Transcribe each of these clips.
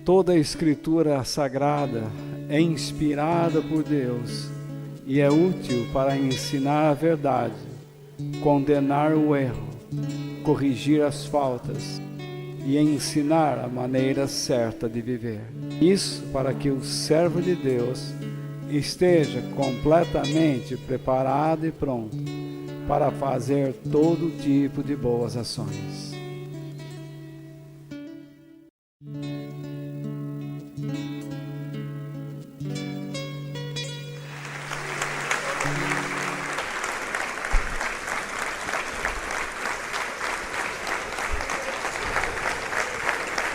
Toda a Escritura Sagrada é inspirada por Deus e é útil para ensinar a verdade, condenar o erro, corrigir as faltas e ensinar a maneira certa de viver. Isso para que o servo de Deus esteja completamente preparado e pronto para fazer todo tipo de boas ações.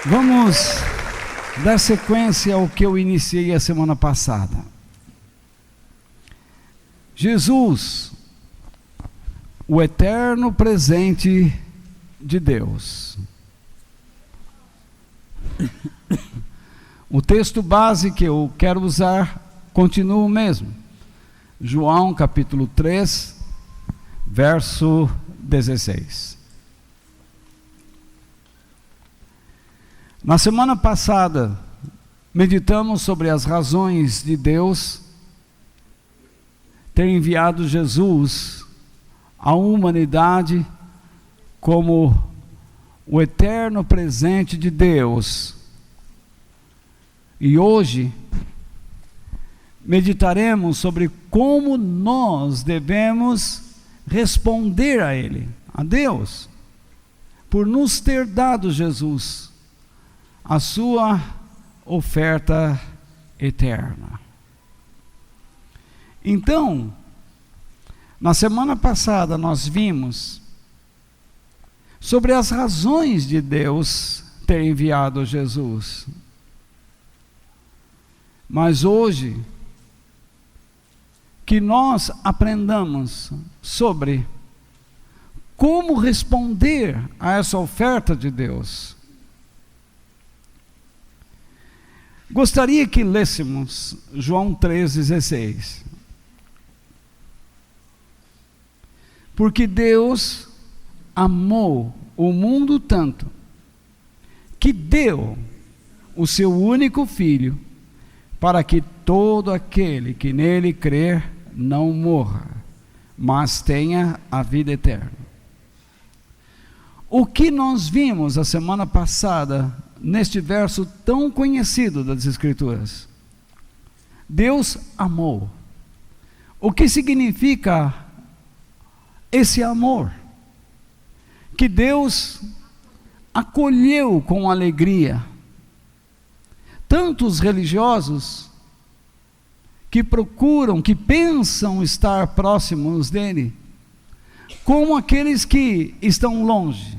Vamos dar sequência ao que eu iniciei a semana passada. Jesus, o eterno presente de Deus. O texto base que eu quero usar continua o mesmo. João capítulo 3, verso 16. Na semana passada, meditamos sobre as razões de Deus ter enviado Jesus à humanidade como o eterno presente de Deus. E hoje, meditaremos sobre como nós devemos responder a Ele, a Deus, por nos ter dado Jesus, a sua oferta eterna. Então, na semana passada nós vimos sobre as razões de Deus ter enviado Jesus. Mas hoje, que nós aprendamos sobre como responder a essa oferta de Deus. Gostaria que lêssemos João 3,16. Porque Deus amou o mundo tanto, que deu o seu único Filho, para que todo aquele que nele crer não morra, mas tenha a vida eterna. O que nós vimos a semana passada neste verso tão conhecido das Escrituras? Deus amou. O que significa esse amor? Que Deus acolheu com alegria tanto os religiosos que procuram, que pensam estar próximos dele, como aqueles que estão longe.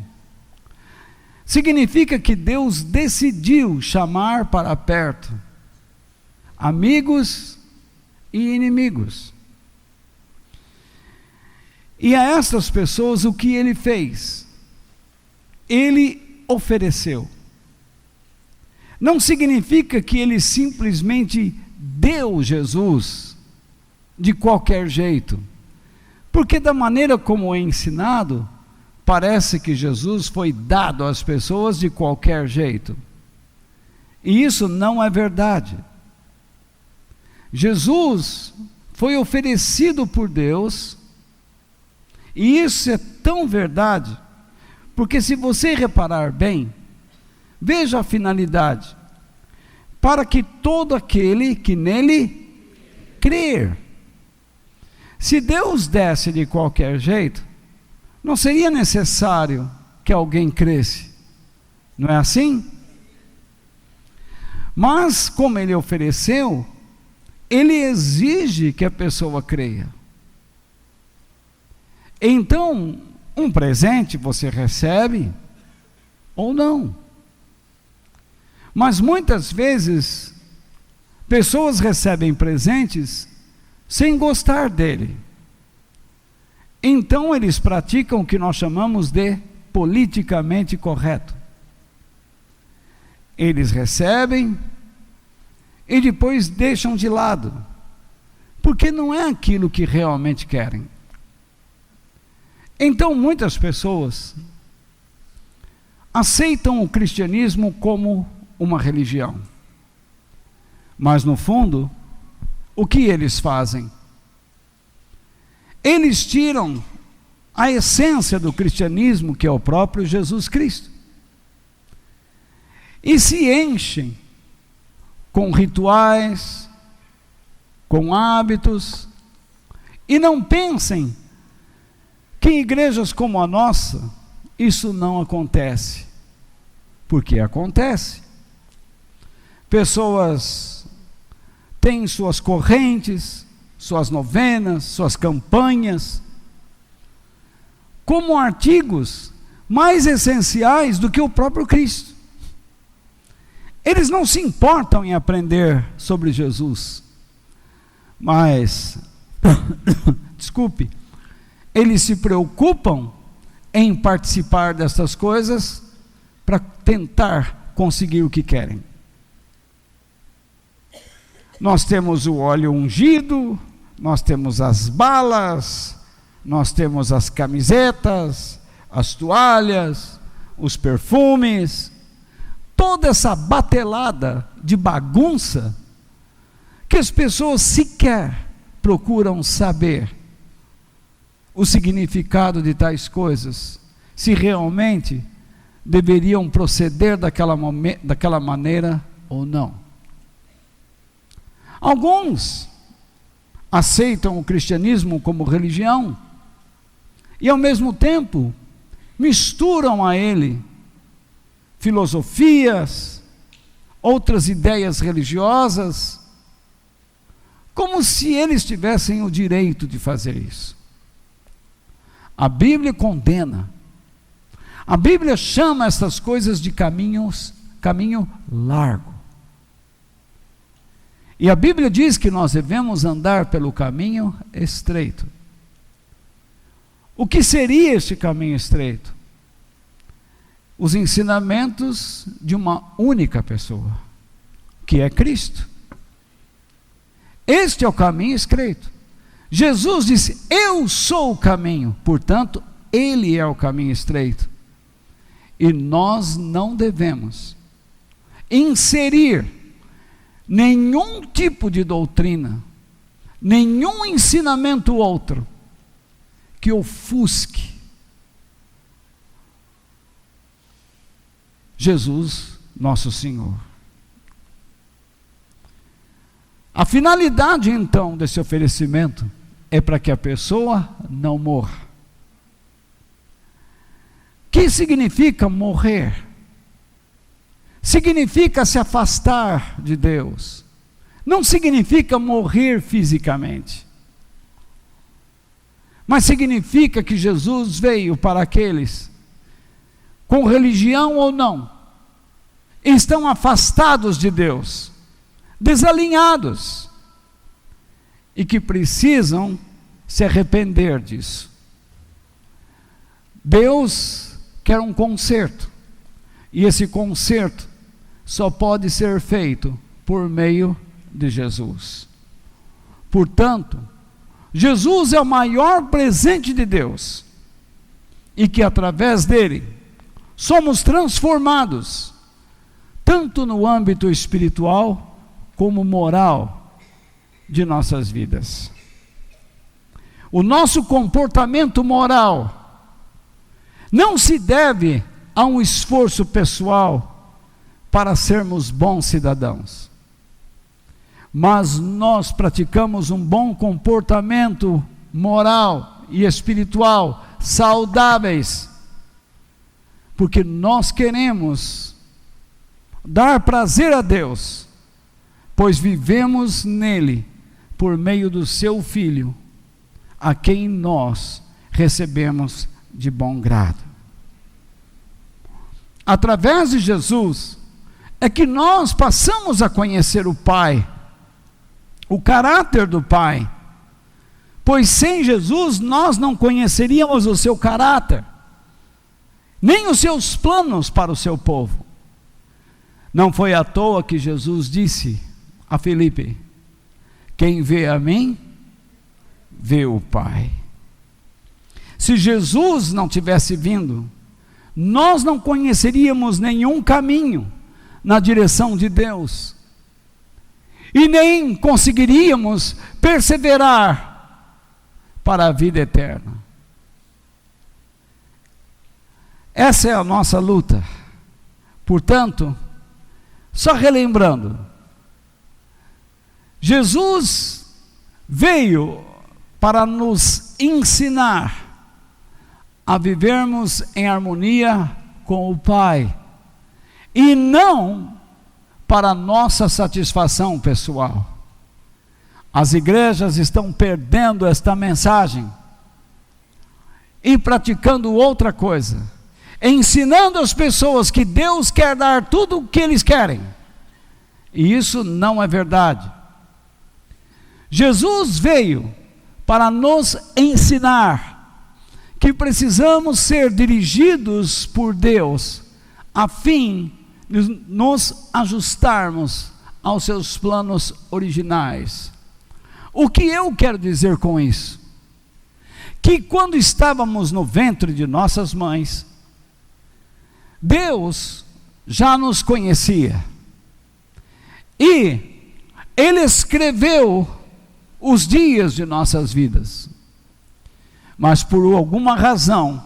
Significa que Deus decidiu chamar para perto amigos e inimigos. E a estas pessoas o que ele fez? Ele ofereceu. Não significa que ele simplesmente deu Jesus de qualquer jeito, porque da maneira como é ensinado, parece que Jesus foi dado às pessoas de qualquer jeito. E isso não é verdade. Jesus foi oferecido por Deus, e isso é tão verdade, porque se você reparar bem, veja a finalidade: para que todo aquele que nele crer. Se Deus desse de qualquer jeito, não seria necessário que alguém cresce, não é assim? Mas como ele ofereceu, ele exige que a pessoa creia. Então, um presente você recebe ou não. Mas muitas vezes, pessoas recebem presentes sem gostar dele. Então eles praticam o que nós chamamos de politicamente correto. Eles recebem e depois deixam de lado, porque não é aquilo que realmente querem. Então muitas pessoas aceitam o cristianismo como uma religião, mas no fundo, o que eles fazem? Eles tiram a essência do cristianismo, que é o próprio Jesus Cristo, e se enchem com rituais, com hábitos, e não pensem que em igrejas como a nossa, isso não acontece, porque acontece. Pessoas têm suas correntes, suas novenas, suas campanhas, como artigos mais essenciais do que o próprio Cristo. Eles não se importam em aprender sobre Jesus, mas, desculpe, eles se preocupam em participar dessas coisas para tentar conseguir o que querem. Nós temos o óleo ungido, nós temos as balas, nós temos as camisetas, as toalhas, os perfumes, toda essa batelada de bagunça que as pessoas sequer procuram saber o significado de tais coisas, se realmente deveriam proceder daquela maneira ou não. Alguns aceitam o cristianismo como religião e ao mesmo tempo misturam a ele filosofias, outras ideias religiosas, como se eles tivessem o direito de fazer isso. A Bíblia condena. A Bíblia chama essas coisas de caminho largo. E a Bíblia diz que nós devemos andar pelo caminho estreito. O que seria este caminho estreito? Os ensinamentos de uma única pessoa, que é Cristo. Este é o caminho estreito. Jesus disse: eu sou o caminho, portanto, Ele é o caminho estreito. E nós não devemos inserir nenhum tipo de doutrina, nenhum ensinamento outro, que ofusque Jesus, nosso Senhor. A finalidade, então, desse oferecimento é para que a pessoa não morra. O que significa morrer? Significa se afastar de Deus. Não significa morrer fisicamente. Mas significa que Jesus veio para aqueles, com religião ou não, estão afastados de Deus, desalinhados, e que precisam se arrepender disso. Deus quer um conserto, e esse conserto só pode ser feito por meio de Jesus. Portanto, Jesus é o maior presente de Deus, e que através dele somos transformados, tanto no âmbito espiritual como moral de nossas vidas. O nosso comportamento moral não se deve a um esforço pessoal para sermos bons cidadãos, mas nós praticamos um bom comportamento moral e espiritual saudáveis, porque nós queremos dar prazer a Deus, pois vivemos nele por meio do seu Filho, a quem nós recebemos de bom grado. Através de Jesus é que nós passamos a conhecer o Pai, o caráter do Pai, pois sem Jesus nós não conheceríamos o seu caráter, nem os seus planos para o seu povo. Não foi à toa que Jesus disse a Filipe: quem vê a mim, vê o Pai. Se Jesus não tivesse vindo, nós não conheceríamos nenhum caminho na direção de Deus, e nem conseguiríamos perseverar para a vida eterna. Essa é a nossa luta. Portanto, só relembrando, Jesus veio para nos ensinar a vivermos em harmonia com o Pai, e não para nossa satisfação pessoal. As igrejas estão perdendo esta mensagem e praticando outra coisa, ensinando as pessoas que Deus quer dar tudo o que eles querem, e isso não é verdade. Jesus veio para nos ensinar que precisamos ser dirigidos por Deus, a fim de nos ajustarmos aos seus planos originais. O que eu quero dizer com isso? Que quando estávamos no ventre de nossas mães, Deus já nos conhecia, e Ele escreveu os dias de nossas vidas. Mas por alguma razão,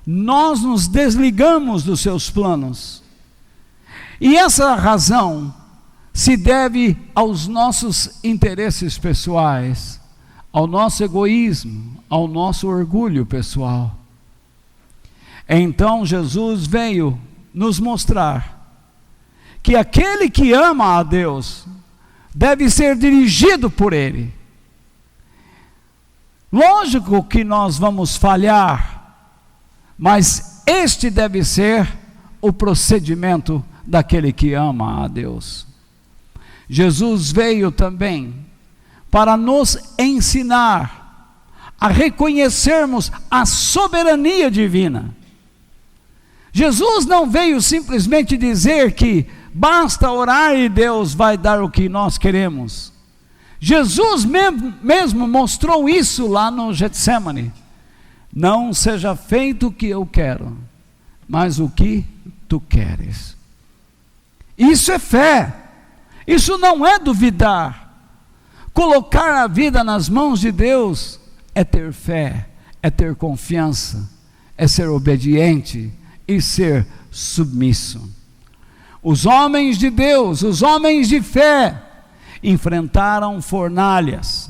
nós nos desligamos dos seus planos, e essa razão se deve aos nossos interesses pessoais, ao nosso egoísmo, ao nosso orgulho pessoal. Então Jesus veio nos mostrar que aquele que ama a Deus deve ser dirigido por Ele. Lógico que nós vamos falhar, mas este deve ser o procedimento daquele que ama a Deus. Jesus veio também para nos ensinar a reconhecermos a soberania divina. Jesus não veio simplesmente dizer que basta orar e Deus vai dar o que nós queremos. Jesus mesmo mostrou isso lá no Getsemane. Não seja feito o que eu quero, mas o que tu queres. Isso é fé. Isso não é duvidar. Colocar a vida nas mãos de Deus é ter fé, é ter confiança, é ser obediente e ser submisso. Os homens de Deus, os homens de fé, enfrentaram fornalhas,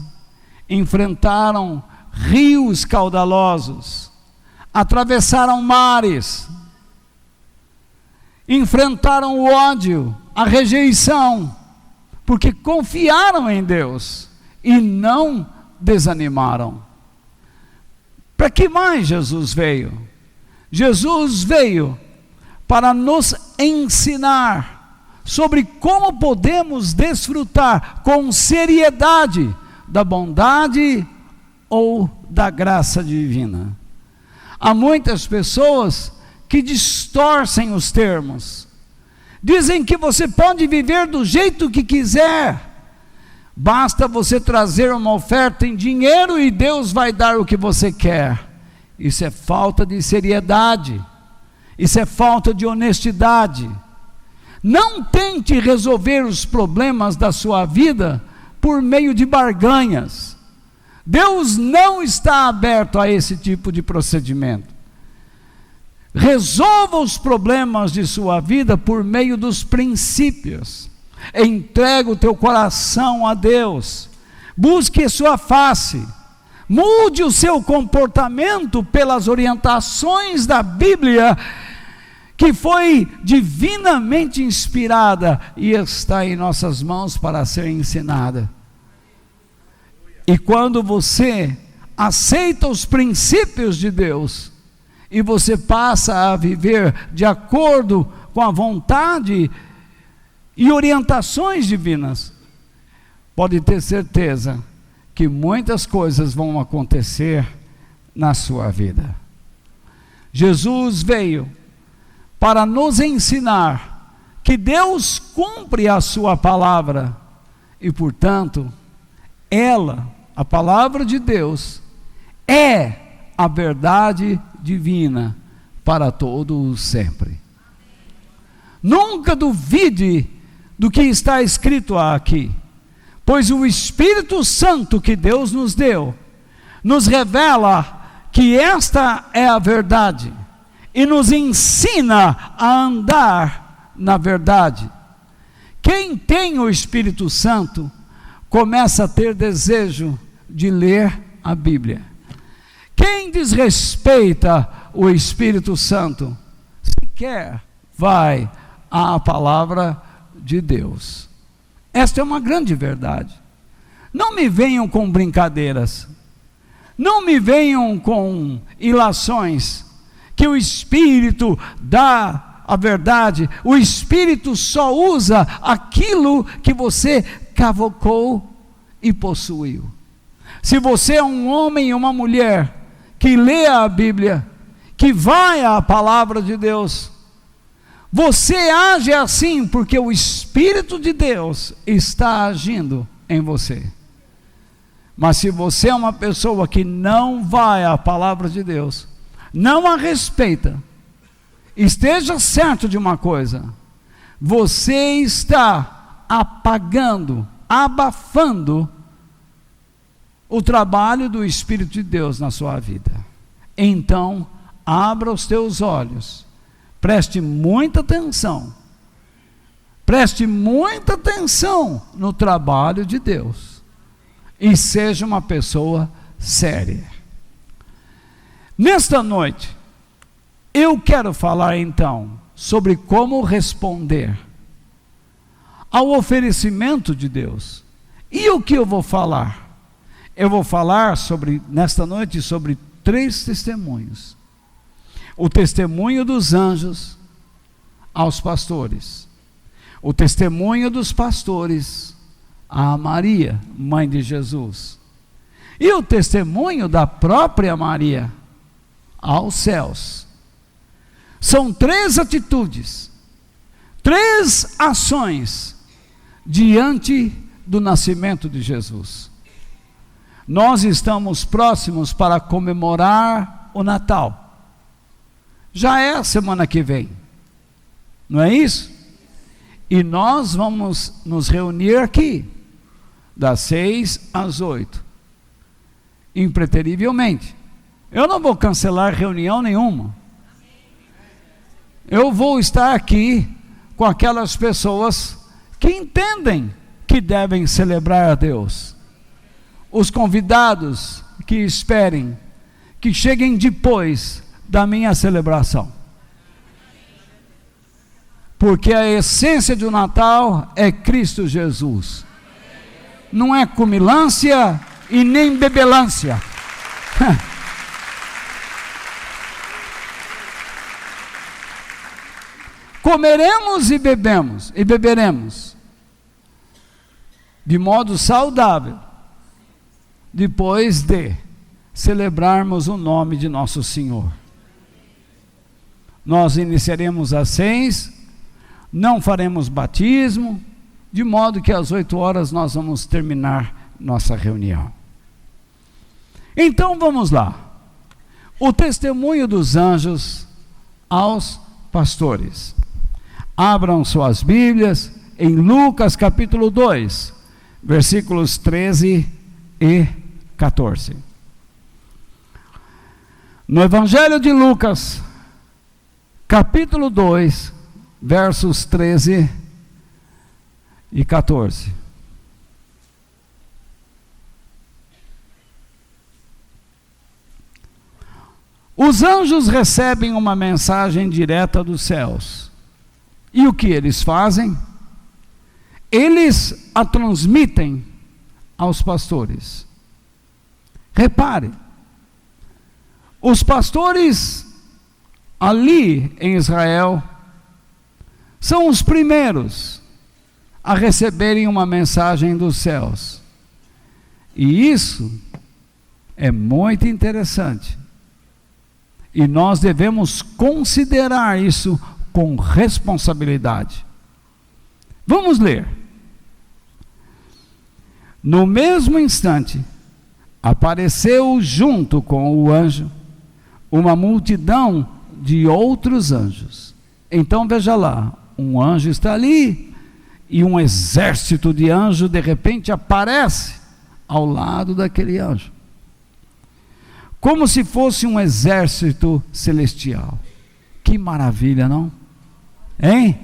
enfrentaram rios caudalosos, atravessaram mares, enfrentaram o ódio, a rejeição, porque confiaram em Deus e não desanimaram. Para que mais Jesus veio? Jesus veio para nos ensinar sobre como podemos desfrutar com seriedade da bondade ou da graça divina. Há muitas pessoas que distorcem os termos, dizem que você pode viver do jeito que quiser, basta você trazer uma oferta em dinheiro e Deus vai dar o que você quer. Isso é falta de seriedade, isso é falta de honestidade. Não tente resolver os problemas da sua vida por meio de barganhas. Deus não está aberto a esse tipo de procedimento. Resolva os problemas de sua vida por meio dos princípios. Entrega o teu coração a Deus. Busque sua face. Mude o seu comportamento pelas orientações da Bíblia, que foi divinamente inspirada e está em nossas mãos para ser ensinada. E quando você aceita os princípios de Deus, e você passa a viver de acordo com a vontade e orientações divinas, pode ter certeza que muitas coisas vão acontecer na sua vida. Jesus veio para nos ensinar que Deus cumpre a sua palavra e, portanto, ela, a palavra de Deus, é a verdade divina para todos sempre. Nunca duvide do que está escrito aqui, pois o Espírito Santo que Deus nos deu, nos revela que esta é a verdade, e nos ensina a andar na verdade. Quem tem o Espírito Santo, começa a ter desejo de ler a Bíblia. Quem desrespeita o Espírito Santo, sequer vai à palavra de Deus. Esta é uma grande verdade. Não me venham com brincadeiras, não me venham com ilações, que o Espírito dá a verdade. O Espírito só usa aquilo que você cavocou e possuiu. Se você é um homem e uma mulher que lê a Bíblia, que vai à palavra de Deus, você age assim porque o Espírito de Deus está agindo em você. Mas se você é uma pessoa que não vai à palavra de Deus, não a respeita, esteja certo de uma coisa: você está apagando, abafando o trabalho do Espírito de Deus na sua vida. Então, abra os teus olhos, preste muita atenção no trabalho de Deus, e seja uma pessoa séria. Nesta noite, eu quero falar então sobre como responder ao oferecimento de Deus. E o que eu vou falar? Eu vou falar nesta noite sobre 3 testemunhos. O testemunho dos anjos aos pastores, o testemunho dos pastores a Maria, mãe de Jesus, e o testemunho da própria Maria aos céus. São 3 atitudes, 3 ações diante do nascimento de Jesus. Nós estamos próximos para comemorar o Natal. Já é a semana que vem, não é isso? E nós vamos nos reunir aqui, das 6 às 8, impreterivelmente. Eu não vou cancelar reunião nenhuma. Eu vou estar aqui com aquelas pessoas que entendem que devem celebrar a Deus. Os convidados que esperem, que cheguem depois da minha celebração. Porque a essência do Natal é Cristo Jesus. Não é comilância e nem bebelância. Comeremos e beberemos de modo saudável, depois de celebrarmos o nome de nosso Senhor. Nós iniciaremos às 6, não faremos batismo, de modo que às 8 horas nós vamos terminar nossa reunião. Então vamos lá. O testemunho dos anjos aos pastores. Abram suas Bíblias em Lucas capítulo 2, versículos 13 e 14. No Evangelho de Lucas, capítulo 2, versos 13 e 14. Os anjos recebem uma mensagem direta dos céus. E o que eles fazem? Eles a transmitem aos pastores. Repare, os pastores ali em Israel são os primeiros a receberem uma mensagem dos céus. E isso é muito interessante. E nós devemos considerar isso com responsabilidade. Vamos ler. No mesmo instante, apareceu junto com o anjo uma multidão de outros anjos. Então veja lá, um anjo está ali e um exército de anjos de repente aparece ao lado daquele anjo, como se fosse um exército celestial. Que maravilha, não? Hein?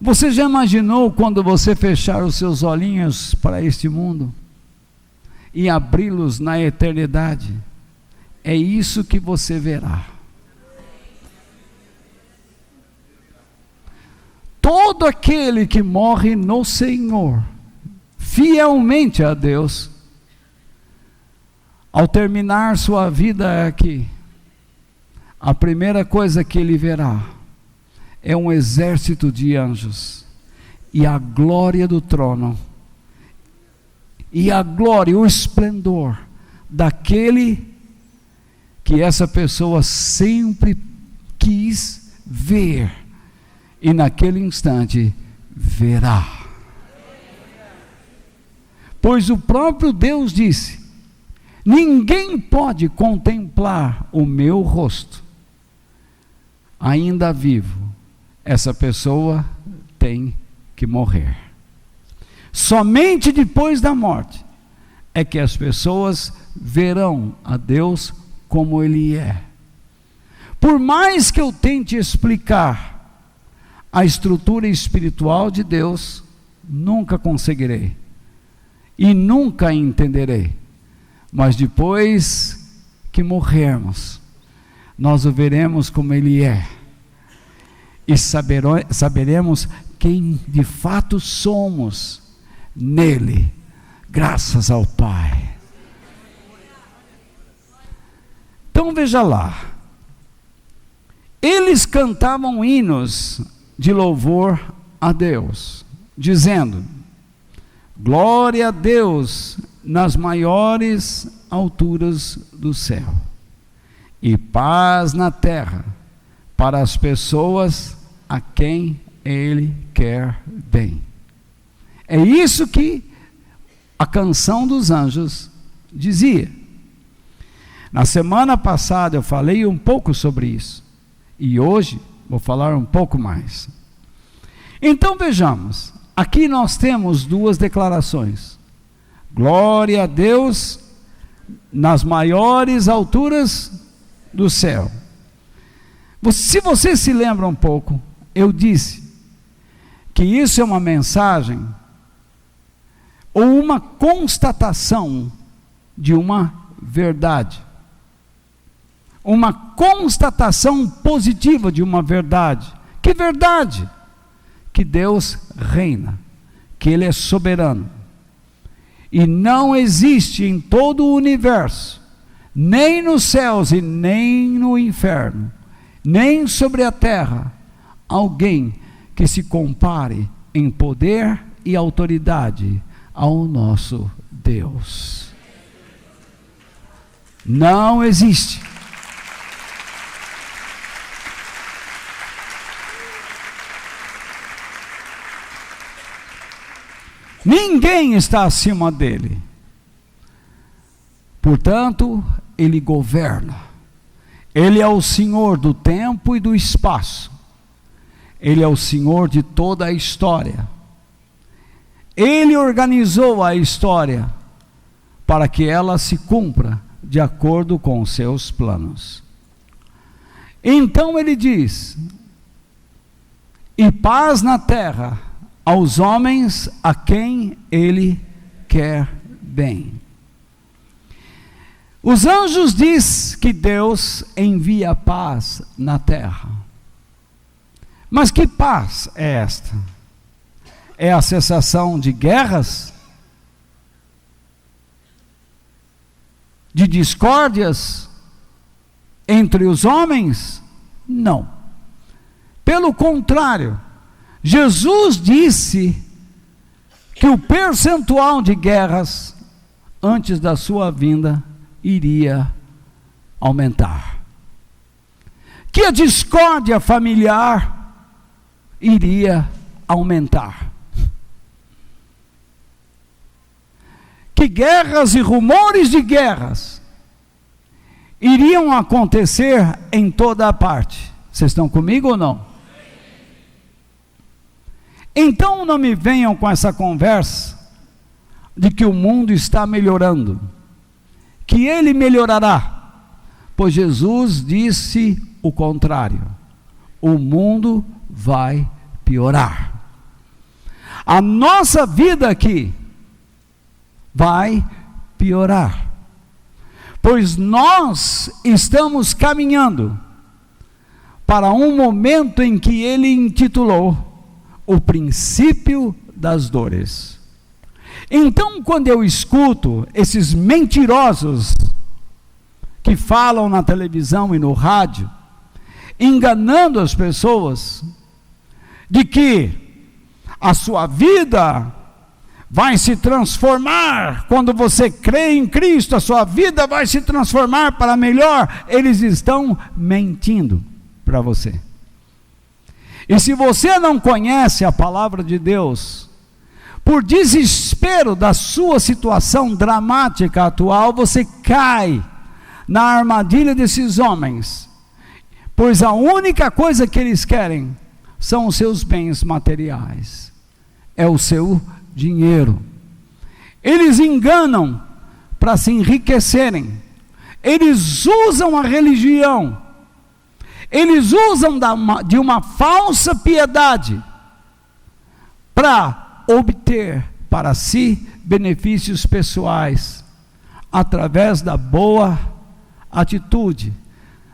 Você já imaginou quando você fechar os seus olhinhos para este mundo e abri-los na eternidade? É isso que você verá. Todo aquele que morre no Senhor, fielmente a Deus, ao terminar sua vida aqui, a primeira coisa que ele verá é um exército de anjos, e a glória do trono, e a glória, o esplendor daquele que essa pessoa sempre quis ver, e naquele instante verá. Pois o próprio Deus disse: ninguém pode contemplar o meu rosto ainda vivo. Essa pessoa tem que morrer. Somente depois da morte é que as pessoas verão a Deus como Ele é. Por mais que eu tente explicar a estrutura espiritual de Deus, nunca conseguirei e nunca entenderei. Mas depois que morrermos, nós o veremos como Ele é, e saberemos quem de fato somos nele, graças ao Pai. Então veja lá, eles cantavam hinos de louvor a Deus, dizendo: glória a Deus nas maiores alturas do céu, e paz na terra para as pessoas a quem Ele quer bem. É isso que a canção dos anjos dizia. Na semana passada eu falei um pouco sobre isso, e hoje vou falar um pouco mais. Então vejamos, aqui nós temos duas declarações: glória a Deus nas maiores alturas do céu. Se você se lembra um pouco, eu disse que isso é uma mensagem ou uma constatação de uma verdade, uma constatação positiva de uma verdade. Que verdade? Que Deus reina, que Ele é soberano, e não existe em todo o universo, nem nos céus e nem no inferno, nem sobre a terra, alguém que se compare em poder e autoridade ao nosso Deus. Não existe. Ninguém está acima dele. Portanto, ele governa. Ele é o Senhor do tempo e do espaço. Ele é o Senhor de toda a história. Ele organizou a história para que ela se cumpra de acordo com os seus planos. Então ele diz: e paz na terra aos homens a quem Ele quer bem. Os anjos dizem que Deus envia paz na terra. Mas que paz é esta? É a cessação de guerras? De discórdias entre os homens? Não. Pelo contrário, Jesus disse que o percentual de guerras antes da sua vinda, iria aumentar. Que a discórdia familiar iria aumentar. Que guerras e rumores de guerras iriam acontecer em toda a parte. Vocês estão comigo ou não? Então não me venham com essa conversa de que o mundo está melhorando, que ele melhorará, pois Jesus disse o contrário: o mundo vai piorar. A nossa vida aqui vai piorar, pois nós estamos caminhando para um momento em que ele intitulou o princípio das dores. Então, quando eu escuto esses mentirosos que falam na televisão e no rádio, enganando as pessoas de que a sua vida vai se transformar quando você crê em Cristo, a sua vida vai se transformar para melhor, eles estão mentindo para você. E se você não conhece a palavra de Deus, por desespero da sua situação dramática atual, você cai na armadilha desses homens, pois a única coisa que eles querem são os seus bens materiais, é o seu dinheiro. Eles enganam para se enriquecerem, eles usam a religião, eles usam de uma falsa piedade para obter para si benefícios pessoais, através da boa atitude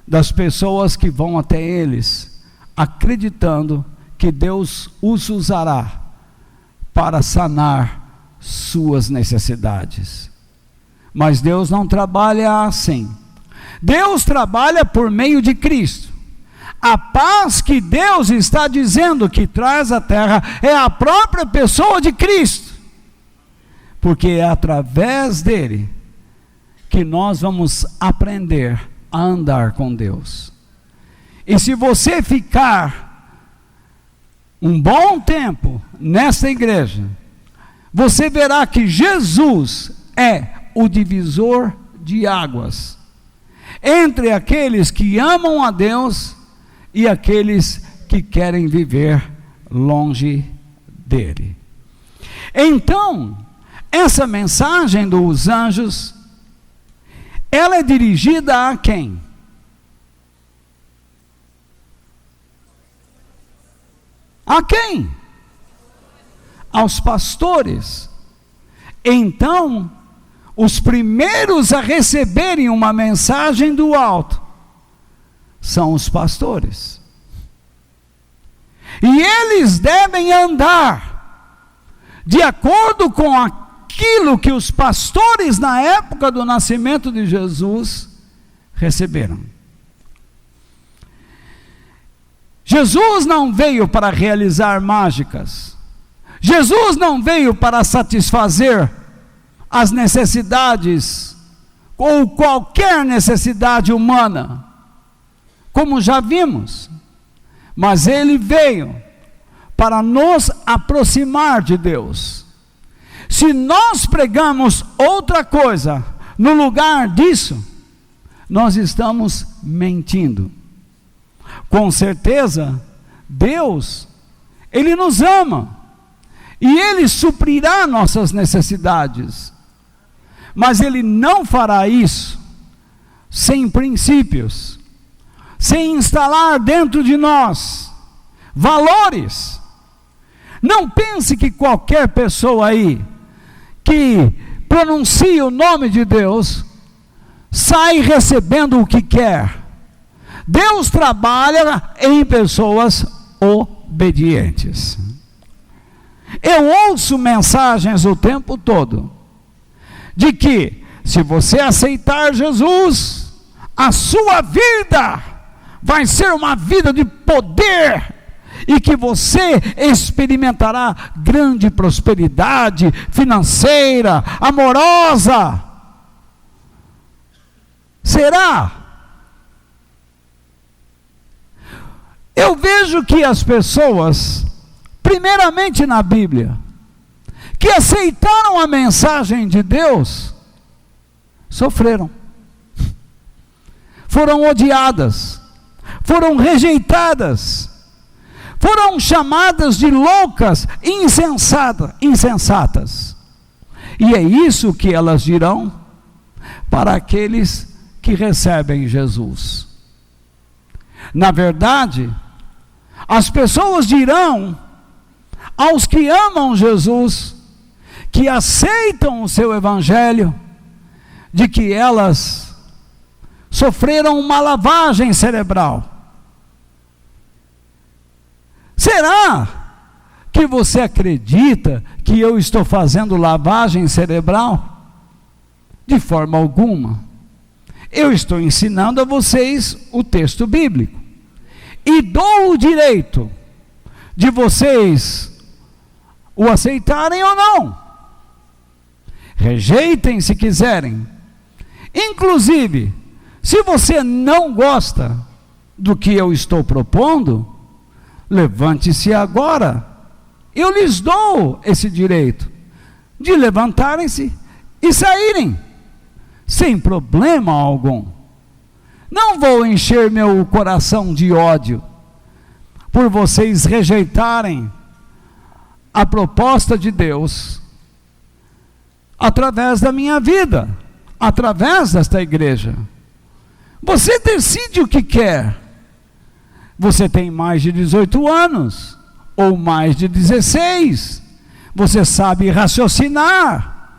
das pessoas que vão até eles, acreditando que Deus os usará para sanar suas necessidades. Mas Deus não trabalha assim. Deus trabalha por meio de Cristo. A paz que Deus está dizendo que traz à terra é a própria pessoa de Cristo, porque é através dele que nós vamos aprender a andar com Deus. E se você ficar um bom tempo nessa igreja, você verá que Jesus é o divisor de águas entre aqueles que amam a Deus e aqueles que querem viver longe dele. Então, essa mensagem dos anjos, ela é dirigida a quem? A quem? Aos pastores. Então, os primeiros a receberem uma mensagem do alto são os pastores. E eles devem andar de acordo com aquilo que os pastores na época do nascimento de Jesus receberam. Jesus não veio para realizar mágicas. Jesus não veio para satisfazer as necessidades ou qualquer necessidade humana, como já vimos, mas ele veio para nos aproximar de Deus. Se nós pregamos outra coisa no lugar disso, nós estamos mentindo. Com certeza, Deus, Ele nos ama, e Ele suprirá nossas necessidades, mas Ele não fará isso sem princípios, sem instalar dentro de nós valores. Não pense que qualquer pessoa aí que pronuncia o nome de Deus sai recebendo o que quer. Deus trabalha em pessoas obedientes. Eu ouço mensagens o tempo todo de que se você aceitar Jesus, a sua vida vai ser uma vida de poder e que você experimentará grande prosperidade financeira, amorosa. Será? Eu vejo que as pessoas, primeiramente na Bíblia, que aceitaram a mensagem de Deus, sofreram, foram odiadas, foram rejeitadas, foram chamadas de loucas, insensatas. E é isso que elas dirão para aqueles que recebem Jesus. Na verdade, as pessoas dirão aos que amam Jesus, que aceitam o seu evangelho, de que elas sofreram uma lavagem cerebral. Será que você acredita que eu estou fazendo lavagem cerebral? De forma alguma. Eu estou ensinando a vocês o texto bíblico. E dou o direito de vocês o aceitarem ou não. Rejeitem se quiserem. Inclusive, se você não gosta do que eu estou propondo, levante-se agora. Eu lhes dou esse direito de levantarem-se e saírem, sem problema algum. Não vou encher meu coração de ódio por vocês rejeitarem a proposta de Deus através da minha vida, através desta igreja. Você decide o que quer. Você tem mais de 18 anos, ou mais de 16, você sabe raciocinar,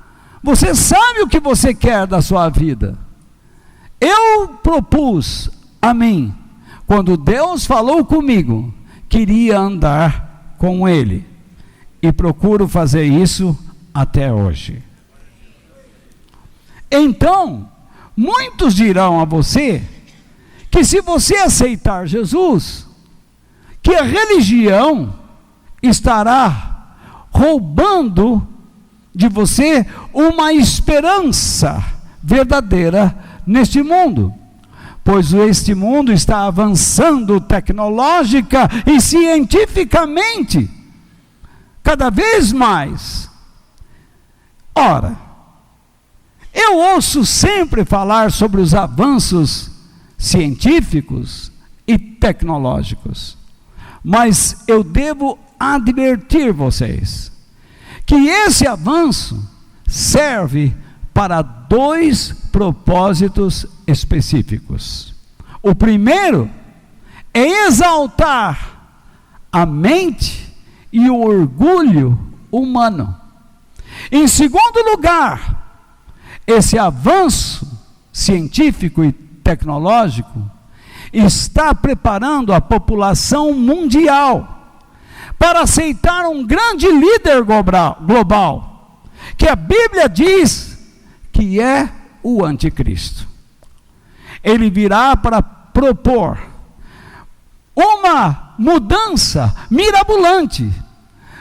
você sabe o que você quer da sua vida. Eu propus a mim, quando Deus falou comigo, queria andar com Ele, e procuro fazer isso até hoje. Então, muitos dirão a você, que se você aceitar Jesus, que a religião estará roubando de você uma esperança verdadeira neste mundo, pois este mundo está avançando tecnológica e cientificamente, cada vez mais. Ora, eu ouço sempre falar sobre os avanços científicos e tecnológicos, mas eu devo advertir vocês que esse avanço serve para dois propósitos específicos. O primeiro é exaltar a mente e o orgulho humano. Em segundo lugar, esse avanço científico e tecnológico está preparando a população mundial para aceitar um grande líder global, que a Bíblia diz que é o anticristo. Ele virá para propor uma mudança mirabolante,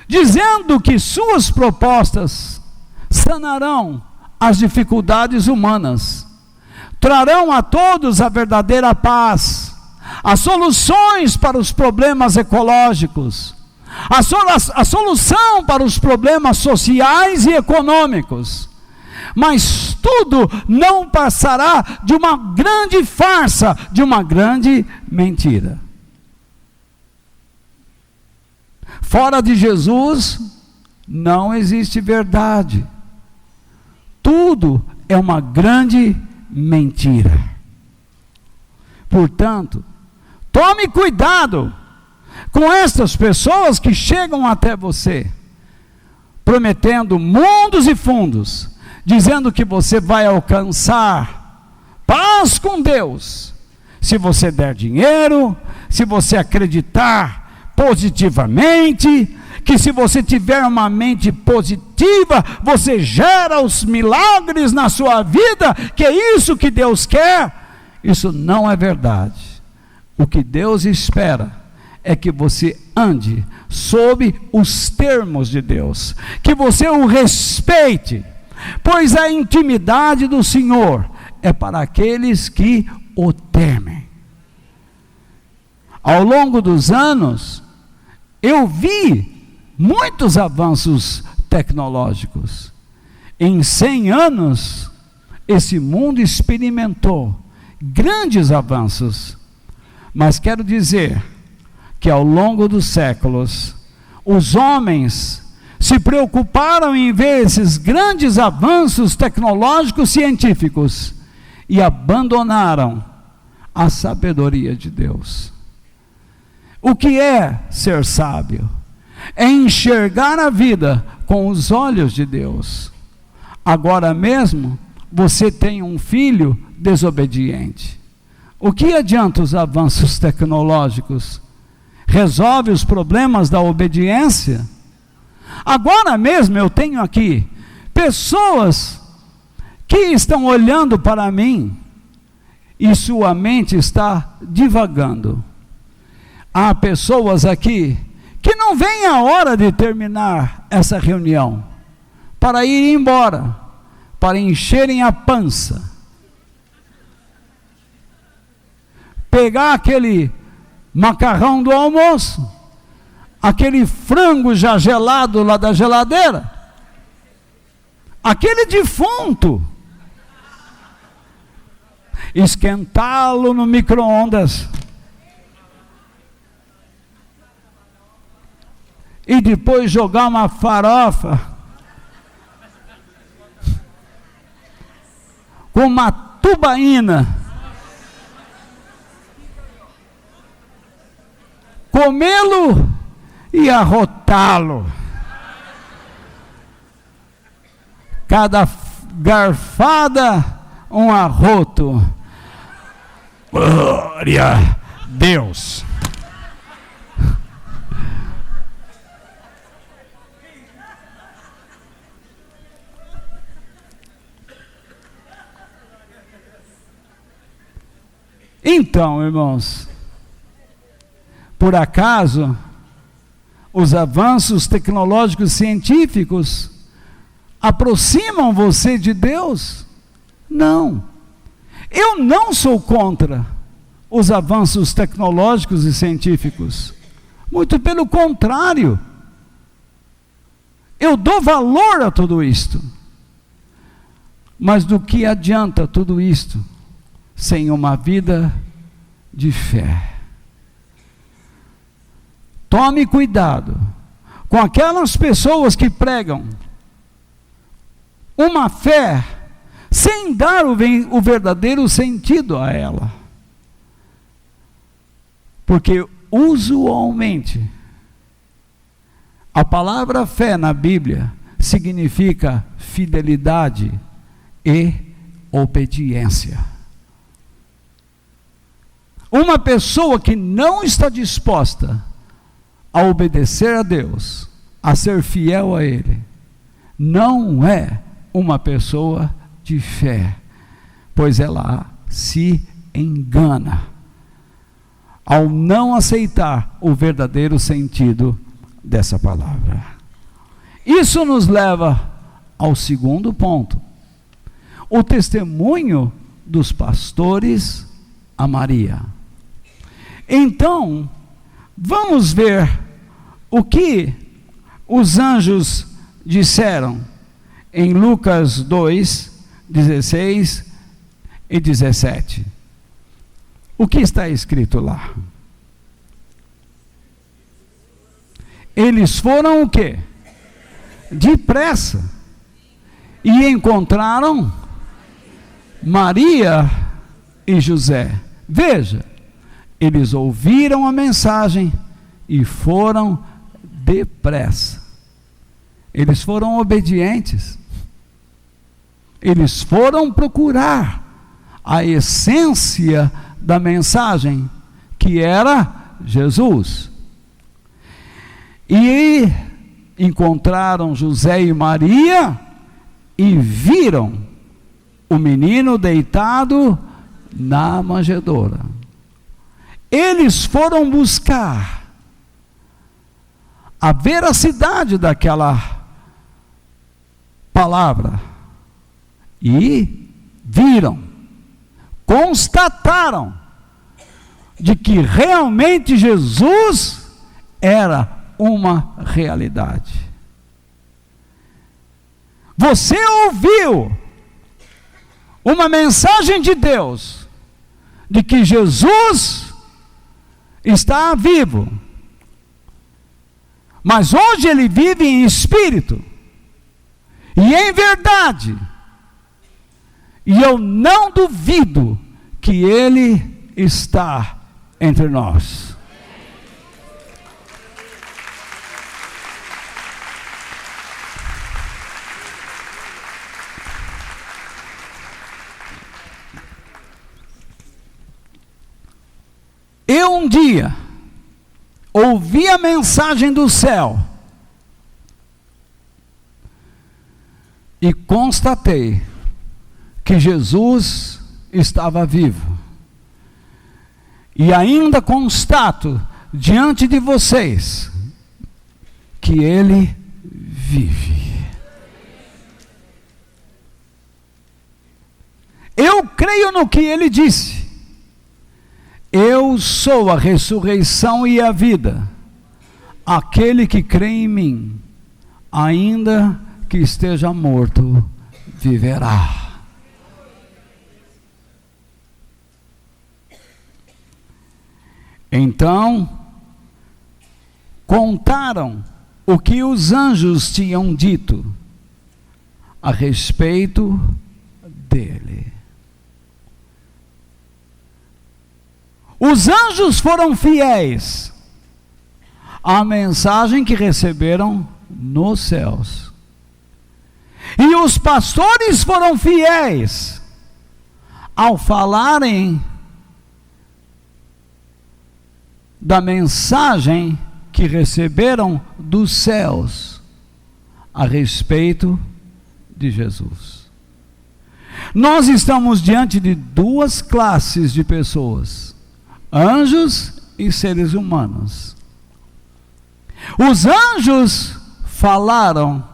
dizendo que suas propostas sanarão as dificuldades humanas, trarão a todos a verdadeira paz, as soluções para os problemas ecológicos, a solução para os problemas sociais e econômicos. Mas tudo não passará de uma grande farsa, de uma grande mentira. Fora de Jesus, não existe verdade. Tudo é uma grande mentira. Portanto, tome cuidado com estas pessoas que chegam até você, prometendo mundos e fundos, dizendo que você vai alcançar paz com Deus, se você der dinheiro, se você acreditar positivamente, que se você tiver uma mente positiva, você gera os milagres na sua vida, que é isso que Deus quer. Isso não é verdade. O que Deus espera é que você ande sob os termos de Deus, que você o respeite, pois a intimidade do Senhor é para aqueles que o temem. Ao longo dos anos, eu vi muitos avanços tecnológicos. Em 100 anos, esse mundo experimentou grandes avanços. Mas quero dizer que ao longo dos séculos, os homens se preocuparam em ver esses grandes avanços tecnológicos científicos e abandonaram a sabedoria de Deus. O que é ser sábio? É enxergar a vida com os olhos de Deus. Agora mesmo, você tem um filho desobediente. O que adianta os avanços tecnológicos? Resolve os problemas da obediência? Agora mesmo eu tenho aqui pessoas que estão olhando para mim e sua mente está divagando. Há pessoas aqui que não veem a hora de terminar essa reunião para ir embora, para encherem a pança, pegar aquele macarrão do almoço, aquele frango já gelado lá da geladeira, aquele defunto, esquentá-lo no micro-ondas e depois jogar uma farofa com uma tubaína, comê-lo e arrotá-lo. Cada garfada, um arroto. Glória a Deus. Então, irmãos, por acaso, os avanços tecnológicos científicos aproximam você de Deus? Não. Eu não sou contra os avanços tecnológicos e científicos. Muito pelo contrário. Eu dou valor a tudo isto. Mas do que adianta tudo isto sem uma vida de fé? Tome cuidado com aquelas pessoas que pregam uma fé sem dar o verdadeiro sentido a ela. Porque usualmente a palavra fé na Bíblia significa fidelidade e obediência. Uma pessoa que não está disposta a obedecer a Deus, a ser fiel a Ele, não é uma pessoa de fé, pois ela se engana ao não aceitar o verdadeiro sentido dessa palavra. Isso nos leva ao segundo ponto: o testemunho dos pastores a Maria. Então, vamos ver o que os anjos disseram em Lucas 2, 16 e 17. O que está escrito lá? Eles foram o quê? Depressa. E encontraram Maria e José. Veja, eles ouviram a mensagem e foram depressa. Eles foram obedientes. Eles foram procurar a essência da mensagem, que era Jesus. E encontraram José e Maria e viram o menino deitado na manjedoura. Eles foram buscar a veracidade daquela palavra e viram, constataram de que realmente Jesus era uma realidade. Você ouviu uma mensagem de Deus de que Jesus está vivo, mas hoje ele vive em espírito e em verdade, e eu não duvido que ele está entre nós. Eu um dia ouvi a mensagem do céu e constatei que Jesus estava vivo. E ainda constato diante de vocês que ele vive. Eu creio no que ele disse. Eu sou a ressurreição e a vida. Aquele que crê em mim, ainda que esteja morto, viverá. Então, contaram o que os anjos tinham dito a respeito dele. Os anjos foram fiéis à mensagem que receberam nos céus. E os pastores foram fiéis ao falarem da mensagem que receberam dos céus a respeito de Jesus. Nós estamos diante de duas classes de pessoas: anjos e seres humanos. Os anjos falaram,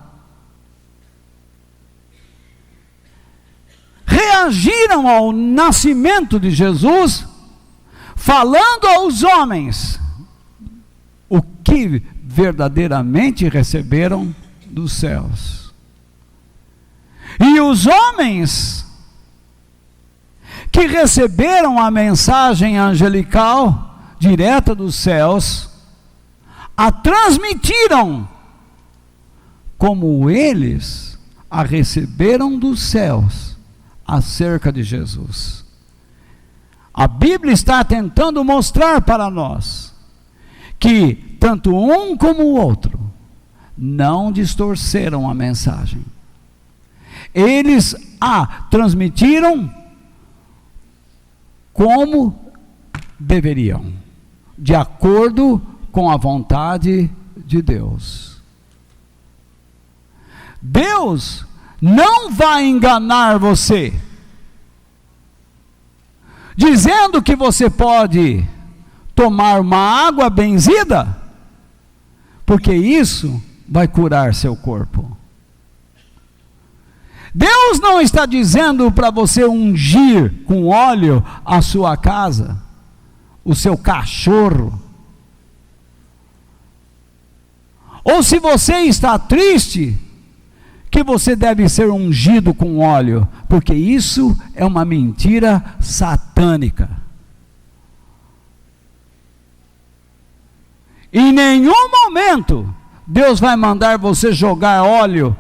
reagiram ao nascimento de Jesus, falando aos homens o que verdadeiramente receberam dos céus. E os homens que receberam a mensagem angelical direta dos céus, a transmitiram como eles a receberam dos céus acerca de Jesus. A Bíblia está tentando mostrar para nós que tanto um como o outro não distorceram a mensagem. Eles a transmitiram como deveriam, de acordo com a vontade de Deus. Deus não vai enganar você, dizendo que você pode tomar uma água benzida, porque isso vai curar seu corpo. Deus não está dizendo para você ungir com óleo a sua casa, o seu cachorro. Ou se você está triste, que você deve ser ungido com óleo, porque isso é uma mentira satânica. Em nenhum momento Deus vai mandar você jogar óleo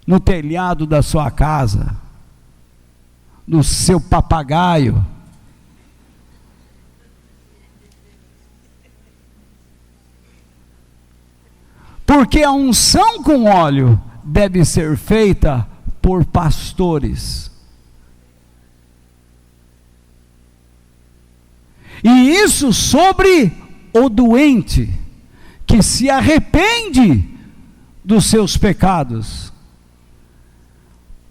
no telhado da sua casa, no seu papagaio. Porque a unção com óleo deve ser feita por pastores. E isso sobre o doente que se arrepende dos seus pecados.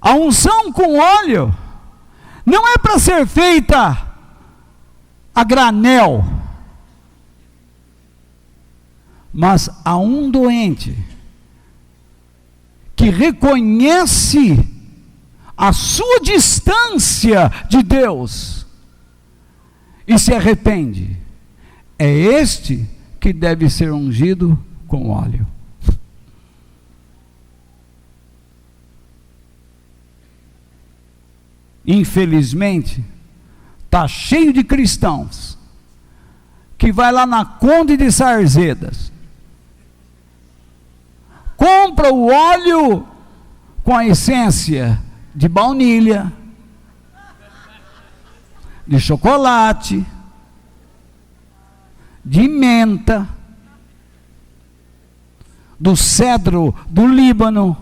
A unção com óleo não é para ser feita a granel, Mas há um doente que reconhece a sua distância de Deus e se arrepende. É este que deve ser ungido com óleo. Infelizmente, está cheio de cristãos que vai lá na Conde de Sarzedas, compra o óleo com a essência de baunilha, de chocolate, de menta, do cedro do Líbano.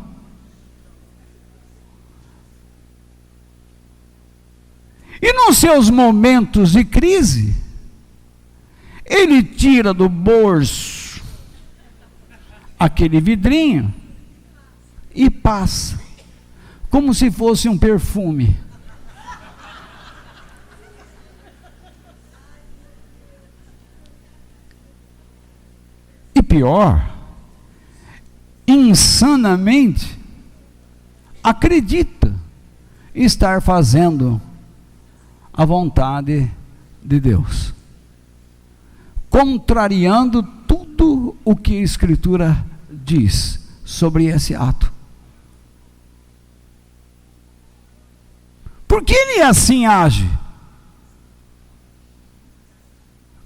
E nos seus momentos de crise, ele tira do bolso aquele vidrinho e passa, como se fosse um perfume. E pior, insanamente, acredita estar fazendo a vontade de Deus, contrariando tudo o que a Escritura diz sobre esse ato. Por que ele assim age?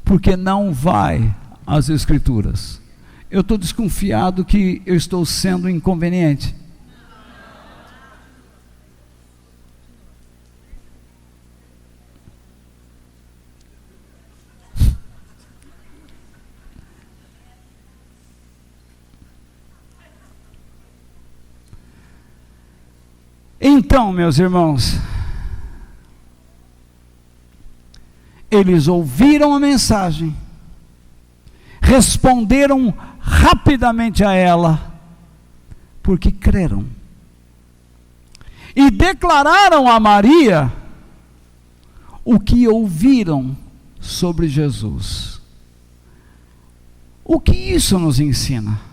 Porque não vai às Escrituras. Eu estou desconfiado que eu estou sendo inconveniente. Então, meus irmãos, eles ouviram a mensagem, responderam rapidamente a ela, porque creram, e declararam a Maria o que ouviram sobre Jesus. O que isso nos ensina?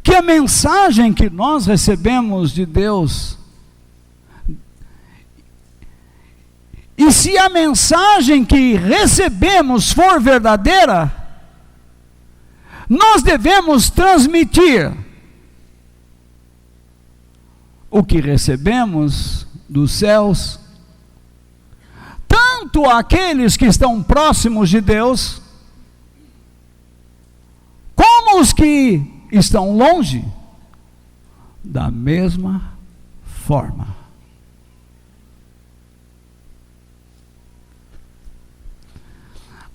Que a mensagem que nós recebemos de Deus, e se a mensagem que recebemos for verdadeira, nós devemos transmitir o que recebemos dos céus, tanto àqueles que estão próximos de Deus, como os que estão longe, da mesma forma.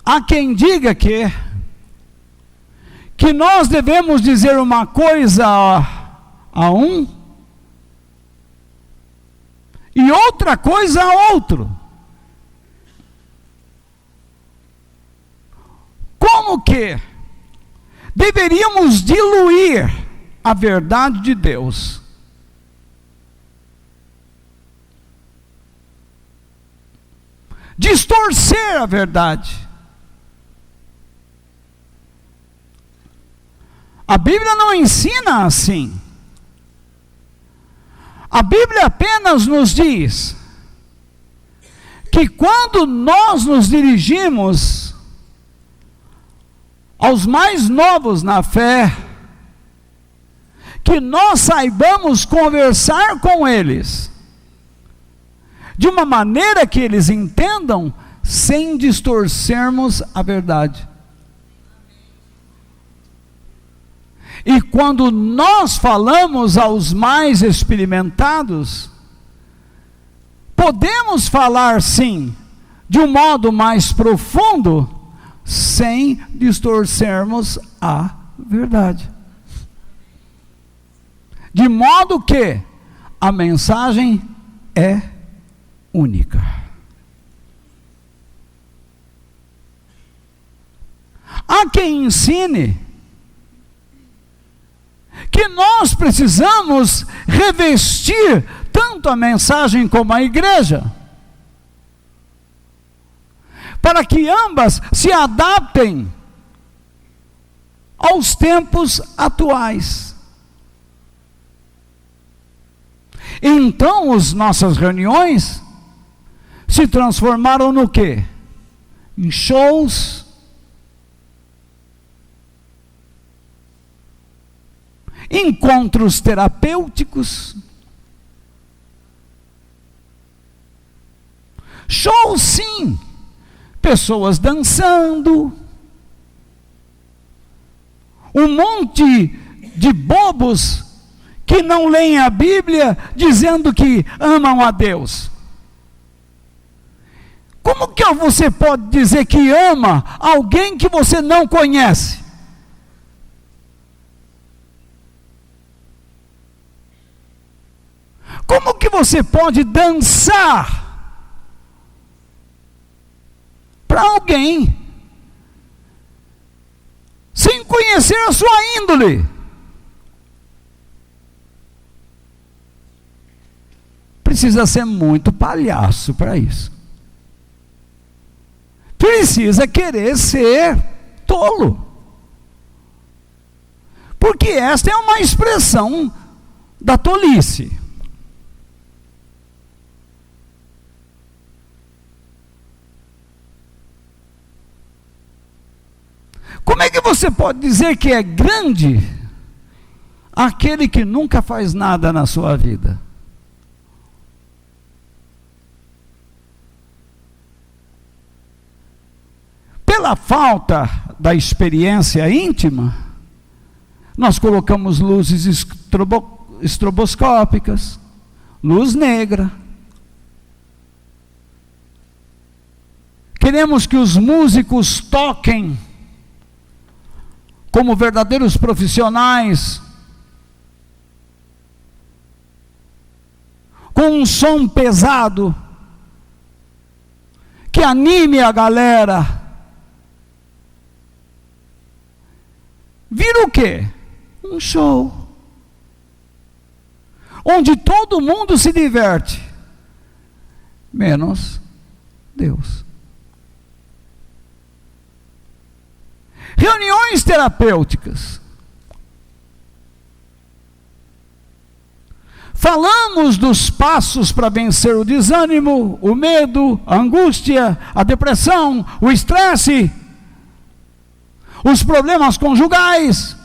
Há quem diga que nós devemos dizer uma coisa a um e outra coisa a outro. Como que deveríamos diluir a verdade de Deus? Distorcer a verdade. A Bíblia não ensina assim. A Bíblia apenas nos diz que quando nós nos dirigimos aos mais novos na fé, que nós saibamos conversar com eles de uma maneira que eles entendam, sem distorcermos a verdade. E quando nós falamos aos mais experimentados, podemos falar sim, de um modo mais profundo, sem distorcermos a verdade. De modo que a mensagem é única. Há quem ensine que nós precisamos revestir tanto a mensagem como a igreja para que ambas se adaptem aos tempos atuais. Então, as nossas reuniões se transformaram no quê? Em shows, encontros terapêuticos, shows sim, pessoas dançando, um monte de bobos que não leem a Bíblia dizendo que amam a Deus. Como que você pode dizer que ama alguém que você não conhece? Como que você pode dançar para alguém sem conhecer a sua índole? Precisa ser muito palhaço para isso. Precisa querer ser tolo. Porque esta é uma expressão da tolice. Como é que você pode dizer que é grande aquele que nunca faz nada na sua vida? Pela falta da experiência íntima, nós colocamos luzes estroboscópicas, luz negra. Queremos que os músicos toquem como verdadeiros profissionais, com um som pesado, que anime a galera. Vira o quê? Um show, onde todo mundo se diverte, menos Deus. Reuniões terapêuticas. Falamos dos passos para vencer o desânimo, o medo, a angústia, a depressão, o estresse, os problemas conjugais,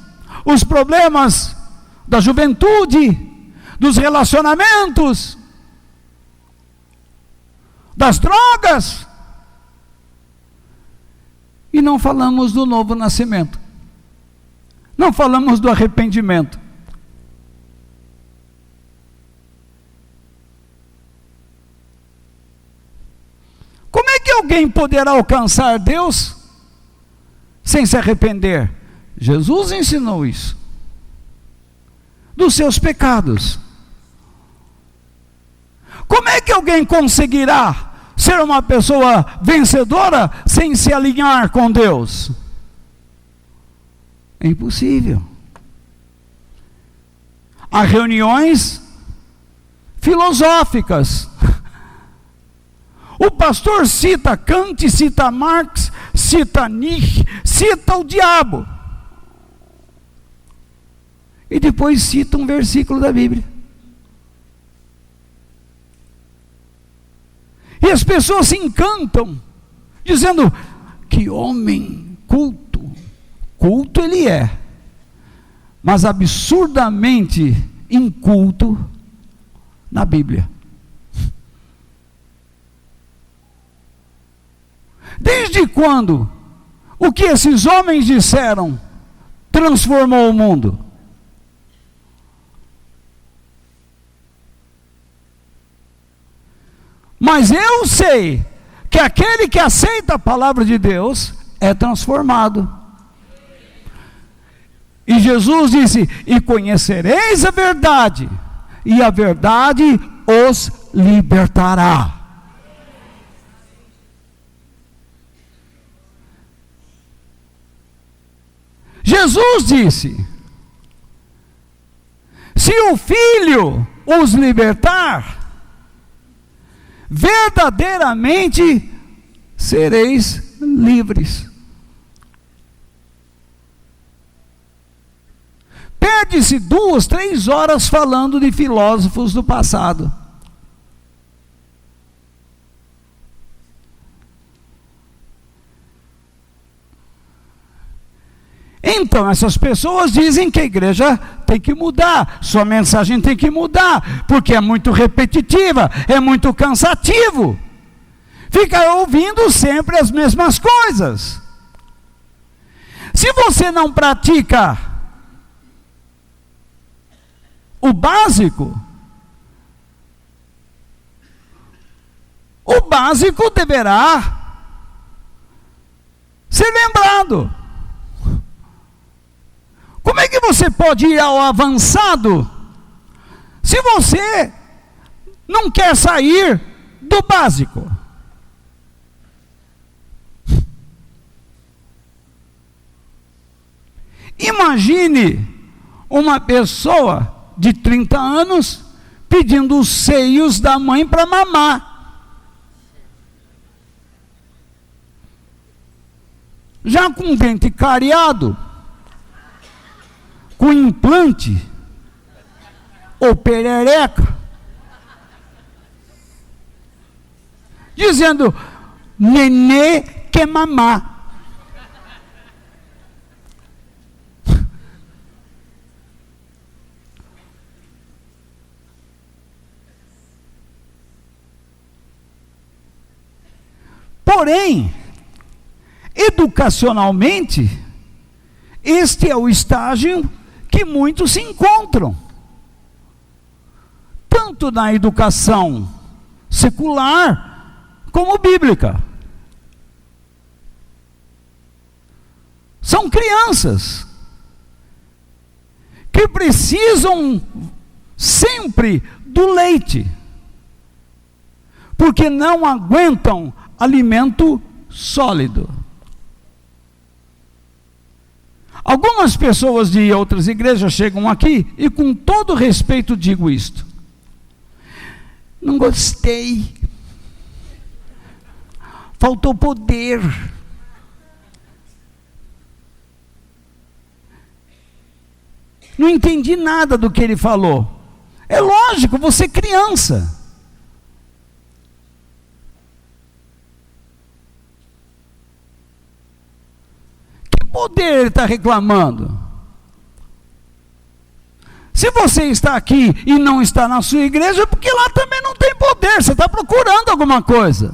os problemas da juventude, dos relacionamentos, das drogas. E não falamos do novo nascimento. Não falamos do arrependimento. Como é que alguém poderá alcançar Deus sem se arrepender? Jesus ensinou isso. Dos seus pecados. Como é que alguém conseguirá ser uma pessoa vencedora sem se alinhar com Deus? É impossível. Há reuniões filosóficas. O pastor cita Kant, cita Marx, cita Nietzsche, cita o diabo. E depois cita um versículo da Bíblia. E as pessoas se encantam, dizendo: que homem culto. Culto ele é, mas absurdamente inculto na Bíblia. Desde quando o que esses homens disseram transformou o mundo? Mas eu sei que aquele que aceita a palavra de Deus é transformado. E Jesus disse: e conhecereis a verdade, e a verdade os libertará. Jesus disse: se o Filho os libertar, verdadeiramente sereis livres. Perde-se 2, 3 horas falando de filósofos do passado. Então, essas pessoas dizem que a igreja tem que mudar, sua mensagem tem que mudar, porque é muito repetitiva, é muito cansativo. Fica ouvindo sempre as mesmas coisas. Se você não pratica o básico deverá ser lembrado. Como é que você pode ir ao avançado se você não quer sair do básico? Imagine uma pessoa de 30 anos pedindo os seios da mãe para mamar. Já com dente cariado, com implante ou perereca, dizendo: nenê quer mamar. Porém, educacionalmente, este é o estágio que muitos se encontram, tanto na educação secular como bíblica. São crianças que precisam sempre do leite, porque não aguentam alimento sólido. Algumas pessoas de outras igrejas chegam aqui e, com todo respeito, digo isto: não gostei, faltou poder, não entendi nada do que ele falou. É lógico, você é criança. Poder ele está reclamando? Se você está aqui e não está na sua igreja, é porque lá também não tem poder, você está procurando alguma coisa.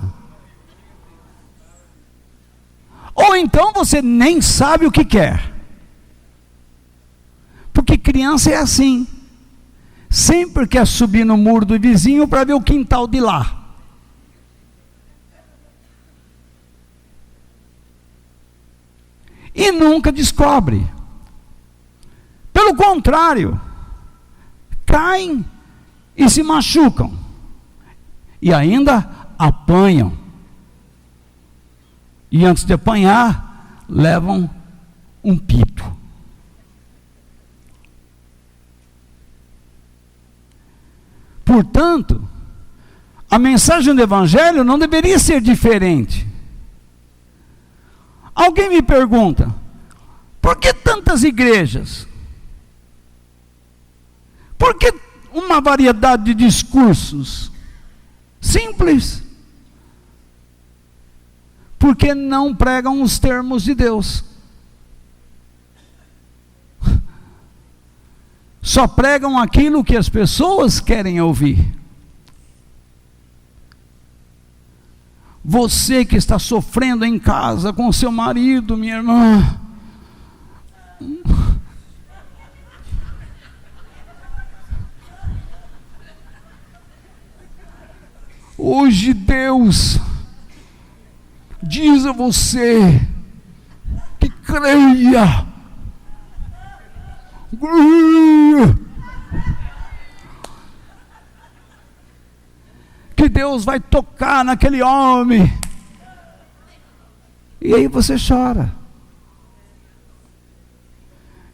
Ou então você nem sabe o que quer. Porque criança é assim, sempre quer subir no muro do vizinho para ver o quintal de lá. E nunca descobre. Pelo contrário, caem e se machucam. E ainda apanham. E antes de apanhar, levam um pito. Portanto, a mensagem do Evangelho não deveria ser diferente. Alguém me pergunta: por que tantas igrejas? Por que uma variedade de discursos? Simples. Porque não pregam os termos de Deus. Só pregam aquilo que as pessoas querem ouvir. Você que está sofrendo em casa com seu marido, minha irmã, hoje Deus diz a você que creia, que Deus vai tocar naquele homem, e aí você chora,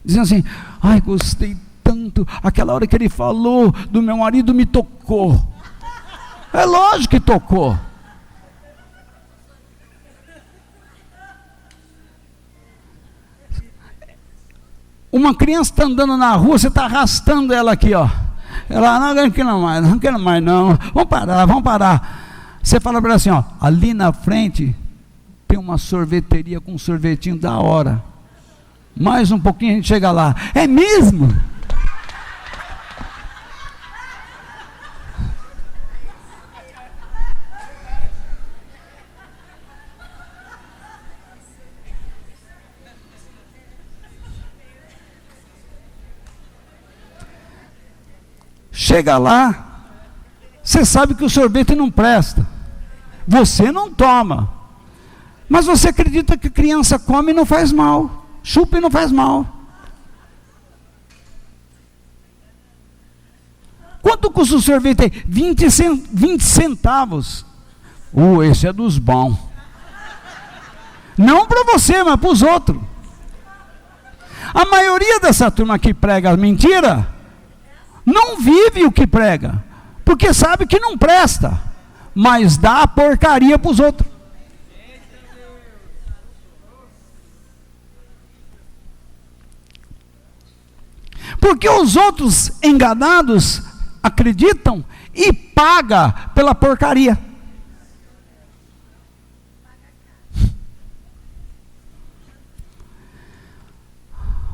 dizendo assim: ai, gostei tanto, aquela hora que ele falou do meu marido me tocou. É lógico que tocou. Uma criança está andando na rua, você está arrastando ela aqui, ó. Ela, não quero mais não. Vamos parar. Você fala para ela assim, ó, ali na frente tem uma sorveteria com um sorvetinho da hora. Mais um pouquinho a gente chega lá. É mesmo? Chega lá, você sabe que o sorvete não presta, você não toma, mas você acredita que criança come e não faz mal, chupa e não faz mal. Quanto custa o sorvete aí? 20 centavos. Esse é dos bons. Não para você, mas para os outros. A maioria dessa turma que prega mentira não vive o que prega, porque sabe que não presta, mas dá porcaria para os outros. Porque os outros enganados acreditam e pagam pela porcaria.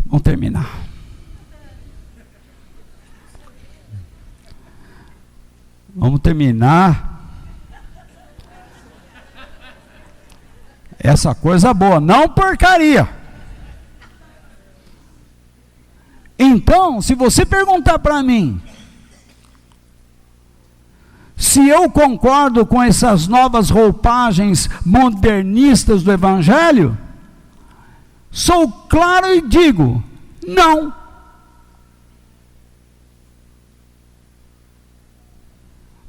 Vamos terminar. Vamos terminar. Essa coisa boa, não porcaria. Então, se você perguntar para mim se eu concordo com essas novas roupagens modernistas do Evangelho, sou claro e digo, não.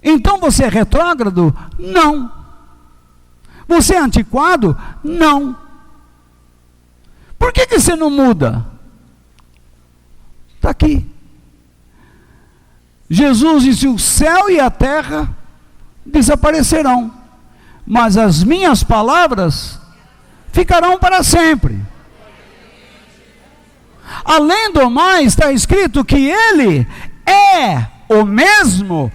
Então você é retrógrado? Não. Você é antiquado? Não. Por que você não muda? Está aqui. Jesus disse: o céu e a terra desaparecerão, mas as minhas palavras ficarão para sempre. Além do mais, está escrito que Ele é o mesmo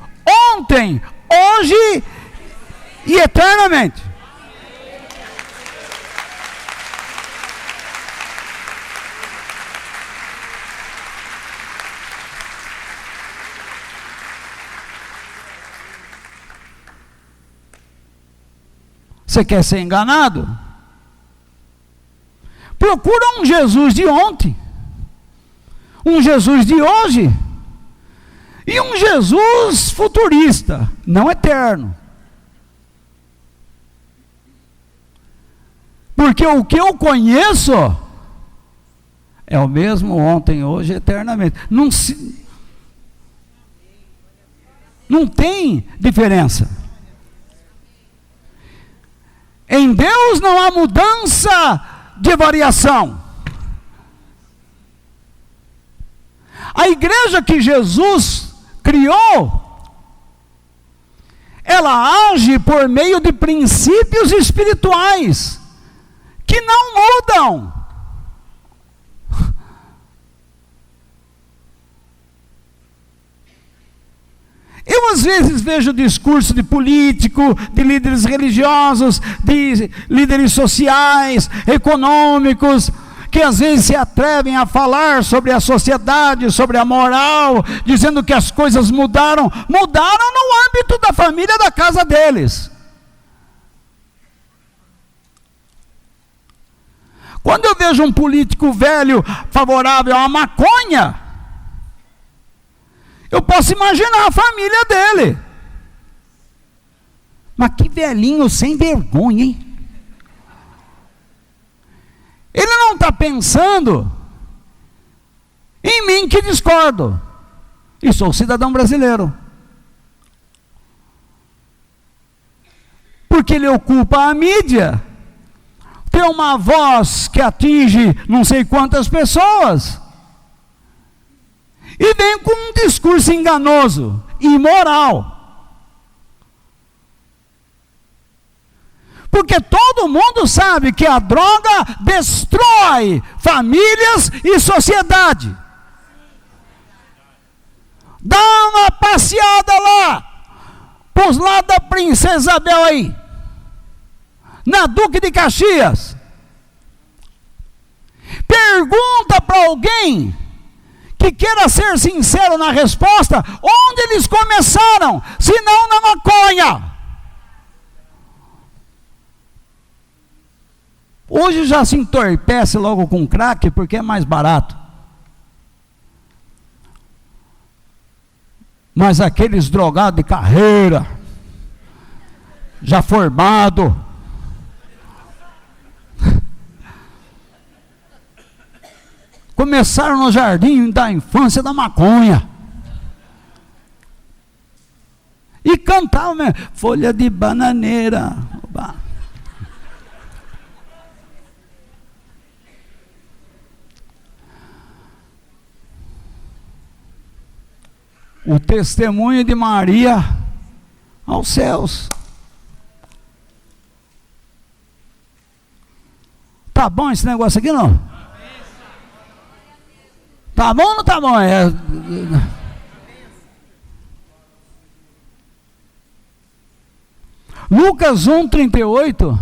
ontem, hoje e eternamente. Você quer ser enganado? Procura um Jesus de ontem, um Jesus de hoje, e um Jesus futurista, não eterno. Porque o que eu conheço é o mesmo ontem, hoje, eternamente. Não tem diferença. Em Deus não há mudança de variação. A igreja que Jesus criou, ela age por meio de princípios espirituais que não mudam. Eu às vezes vejo discurso de político, de líderes religiosos, de líderes sociais, econômicos, que às vezes se atrevem a falar sobre a sociedade, sobre a moral, dizendo que as coisas mudaram no âmbito da família, da casa deles. Quando eu vejo um político velho favorável à maconha, eu posso imaginar a família dele. Mas que velhinho sem vergonha, hein? Ele não está pensando em mim que discordo, e sou cidadão brasileiro, porque ele ocupa a mídia, tem uma voz que atinge não sei quantas pessoas, e vem com um discurso enganoso, imoral. Porque todo mundo sabe que a droga destrói famílias e sociedade. Dá uma passeada lá, para os lados da Princesa Isabel aí, na Duque de Caxias. Pergunta para alguém que queira ser sincero na resposta, onde eles começaram, se não na maconha. Hoje já se entorpece logo com crack, porque é mais barato. Mas aqueles drogados de carreira, já formado, começaram no jardim da infância da maconha. E cantavam mesmo, folha de bananeira. O testemunho de Maria aos céus. Tá bom esse negócio aqui, não? Tá bom ou não tá bom? Lucas 1:38.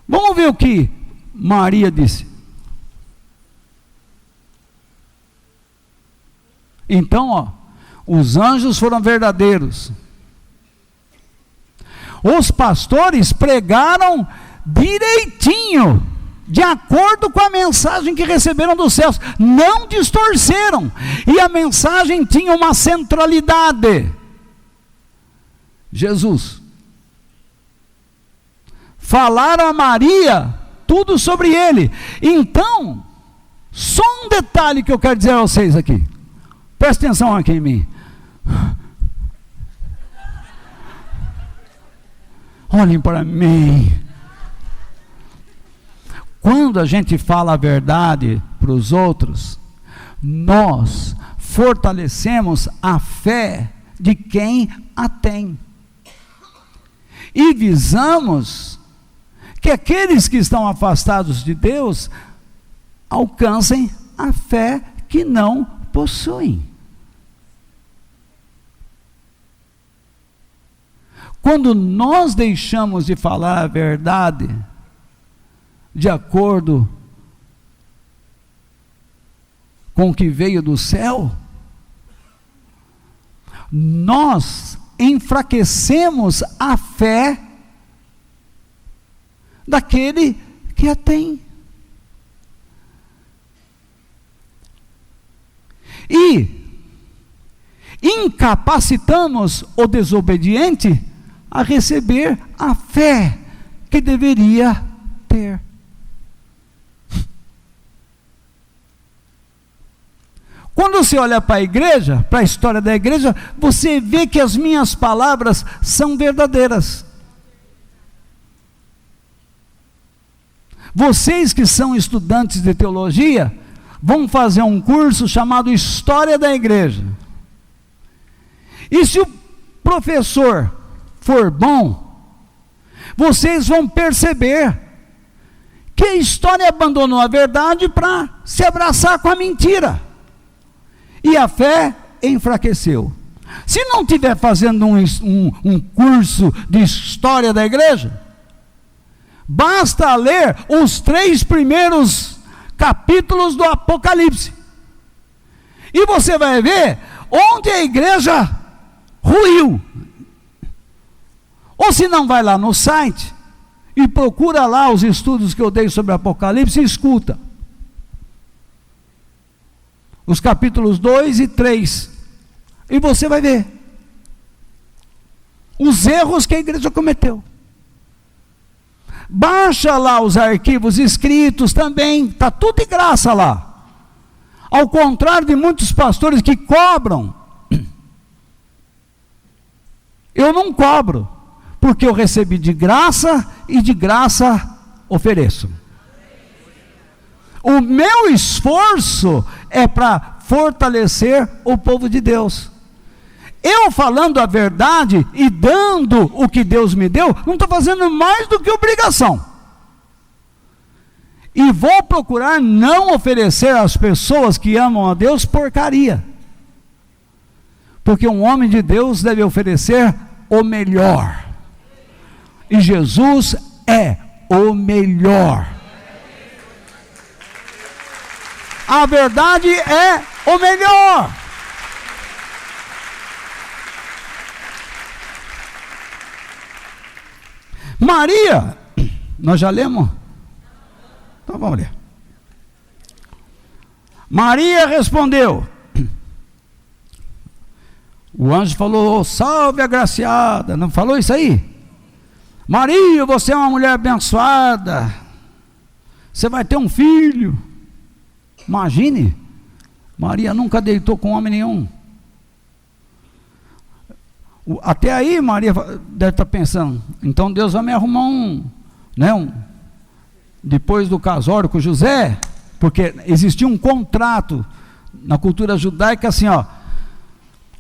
Vamos ver o que Maria disse. Então, ó, os anjos foram verdadeiros. Os pastores pregaram direitinho, de acordo com a mensagem que receberam dos céus, não distorceram, e a mensagem tinha uma centralidade: Jesus. Falaram a Maria tudo sobre ele. Então, só um detalhe que eu quero dizer a vocês aqui, presta atenção aqui em mim. Olhem para mim. Quando a gente fala a verdade para os outros, nós fortalecemos a fé de quem a tem. E visamos que aqueles que estão afastados de Deus alcancem a fé que não possuem. Quando nós deixamos de falar a verdade de acordo com o que veio do céu, nós enfraquecemos a fé daquele que a tem. E incapacitamos o desobediente a receber a fé que deveria ter. Quando você olha para a igreja, para a história da igreja, você vê que as minhas palavras são verdadeiras. Vocês que são estudantes de teologia, vão fazer um curso chamado História da Igreja. E se o professor for bom, vocês vão perceber que a história abandonou a verdade para se abraçar com a mentira. E a fé enfraqueceu. Se não estiver fazendo um curso de história da igreja, basta ler os 3 primeiros capítulos do Apocalipse. E você vai ver onde a igreja ruiu. Ou se não, vai lá no site e procura lá os estudos que eu dei sobre Apocalipse e escuta. Os capítulos 2 e 3. E você vai ver os erros que a igreja cometeu. Baixa lá os arquivos escritos também, está tudo de graça lá. Ao contrário de muitos pastores que cobram, eu não cobro, porque eu recebi de graça e de graça ofereço. O meu esforço é para fortalecer o povo de Deus. eu falando a verdade e dando o que Deus me deu, não estou fazendo mais do que obrigação. E vou procurar não oferecer às pessoas que amam a Deus porcaria. Porque um homem de Deus deve oferecer o melhor. E Jesus é o melhor. A verdade é o melhor. Maria, nós já lemos? Então vamos ler. Maria respondeu. O anjo falou: salve agraciada. Não falou isso aí? Maria, você é uma mulher abençoada. Você vai ter um filho. Imagine, Maria nunca deitou com homem nenhum. Até aí Maria deve estar pensando, então Deus vai me arrumar depois do casório com José, porque existia um contrato na cultura judaica assim, ó,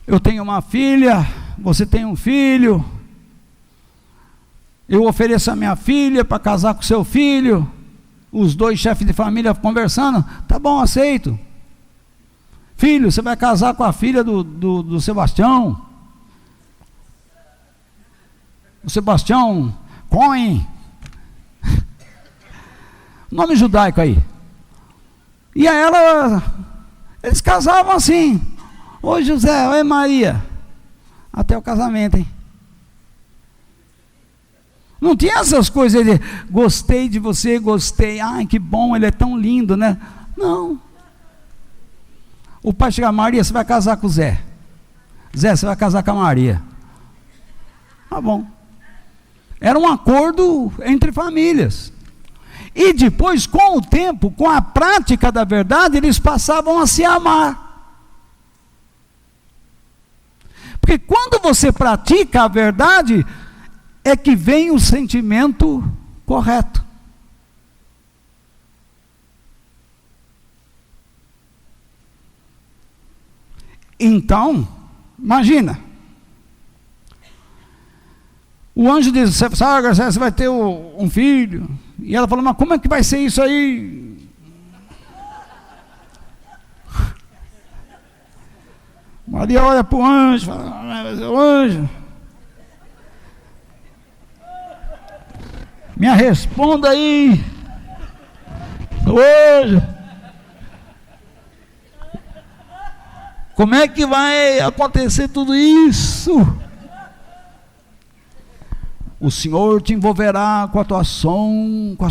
eu tenho uma filha, você tem um filho, eu ofereço a minha filha para casar com seu filho, os dois chefes de família conversando, tá bom, aceito. Filho, você vai casar com a filha do Sebastião. O Sebastião Cohen. Nome judaico aí. E aí eles casavam assim. Oi José, oi Maria. Até o casamento, hein? Não tinha essas coisas de gostei de você, gostei, ai que bom, ele é tão lindo, né? Não. O pai chega, Maria, você vai casar com o Zé. Zé, você vai casar com a Maria. Tá bom. Era um acordo entre famílias. E depois, com o tempo, com a prática da verdade, eles passavam a se amar. Porque quando você pratica a verdade, é que vem o sentimento correto. Então, imagina, o anjo diz, sabe, você vai ter um filho, e ela falou, mas como é que vai ser isso aí? Maria olha para o anjo, fala, o anjo, me responda aí, hoje, como é que vai acontecer tudo isso? O Senhor te envolverá com a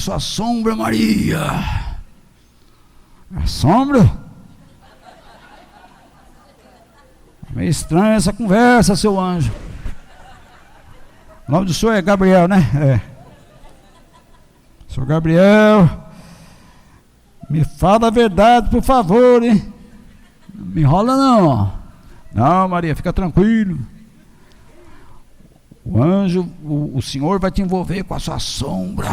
sua sombra, Maria. A sombra? Meio estranha essa conversa, seu anjo. O nome do senhor é Gabriel, né? É. Senhor Gabriel, me fala a verdade, por favor, hein? Não me enrola não. Não, Maria, fica tranquilo. O anjo, o Senhor vai te envolver com a sua sombra.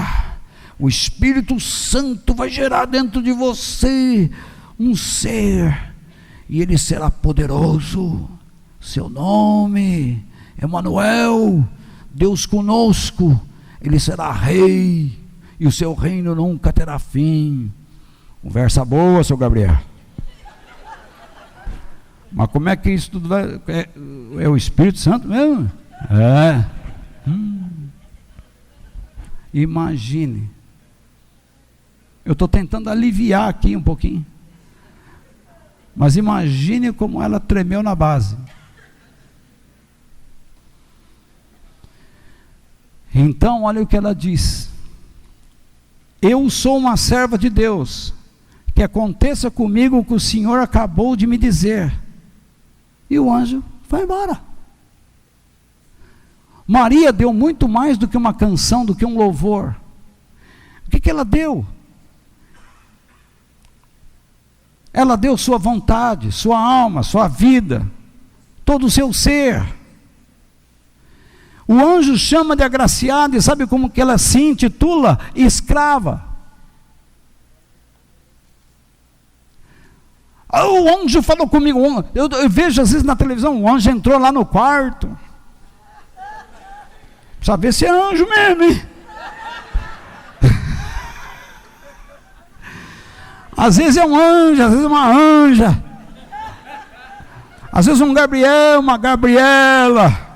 O Espírito Santo vai gerar dentro de você um ser, e ele será poderoso. Seu nome, Emanuel, Deus conosco. Ele será rei, e o seu reino nunca terá fim. Conversa boa, seu Gabriel. Mas como é que isso tudo vai... É o Espírito Santo mesmo? É. Imagine. Eu estou tentando aliviar aqui um pouquinho. Mas imagine como ela tremeu na base. Então, olha o que ela diz. Eu sou uma serva de Deus. Que aconteça comigo o que o Senhor acabou de me dizer. E o anjo foi embora. Maria deu muito mais do que uma canção, do que um louvor. O que ela deu? Ela deu sua vontade, sua alma, sua vida, todo o seu ser. O anjo chama de agraciada, e sabe como que ela se intitula? Escrava. O anjo falou comigo. Eu vejo às vezes na televisão, o anjo entrou lá no quarto. Precisa ver se é anjo mesmo, hein? Às vezes é um anjo, às vezes é uma anja. Às vezes um Gabriel, uma Gabriela.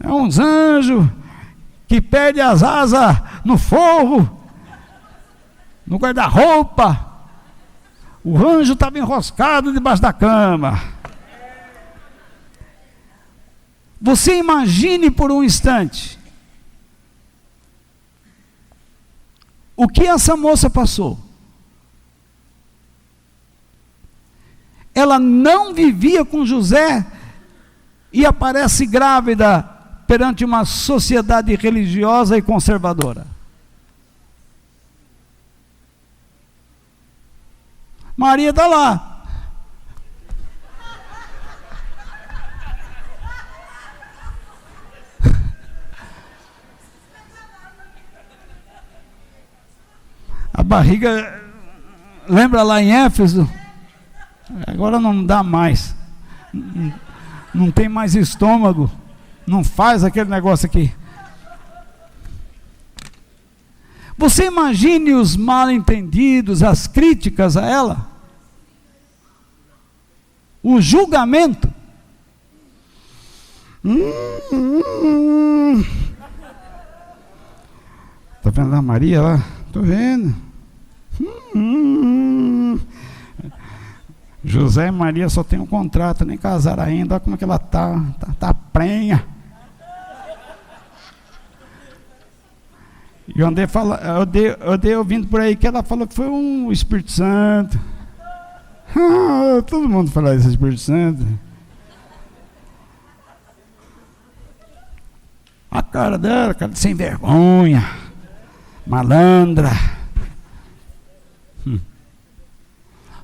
É uns anjos que perdem as asas no forro, no guarda-roupa. O anjo estava enroscado debaixo da cama. Você imagine por um instante o que essa moça passou. Ela não vivia com José e aparece grávida perante uma sociedade religiosa e conservadora. Maria está lá. A barriga, lembra lá em Éfeso? Agora não dá mais. Não tem mais estômago. Não faz aquele negócio aqui. Você imagine os mal-entendidos, as críticas a ela, o julgamento. Está vendo a Maria lá? Estou vendo. José e Maria só tem um contrato, nem casaram ainda. Olha como é que ela tá prenha. E eu andei ouvindo por aí que ela falou que foi um Espírito Santo. Todo mundo fala isso, Espírito Santo. A cara dela, cara sem vergonha, malandra.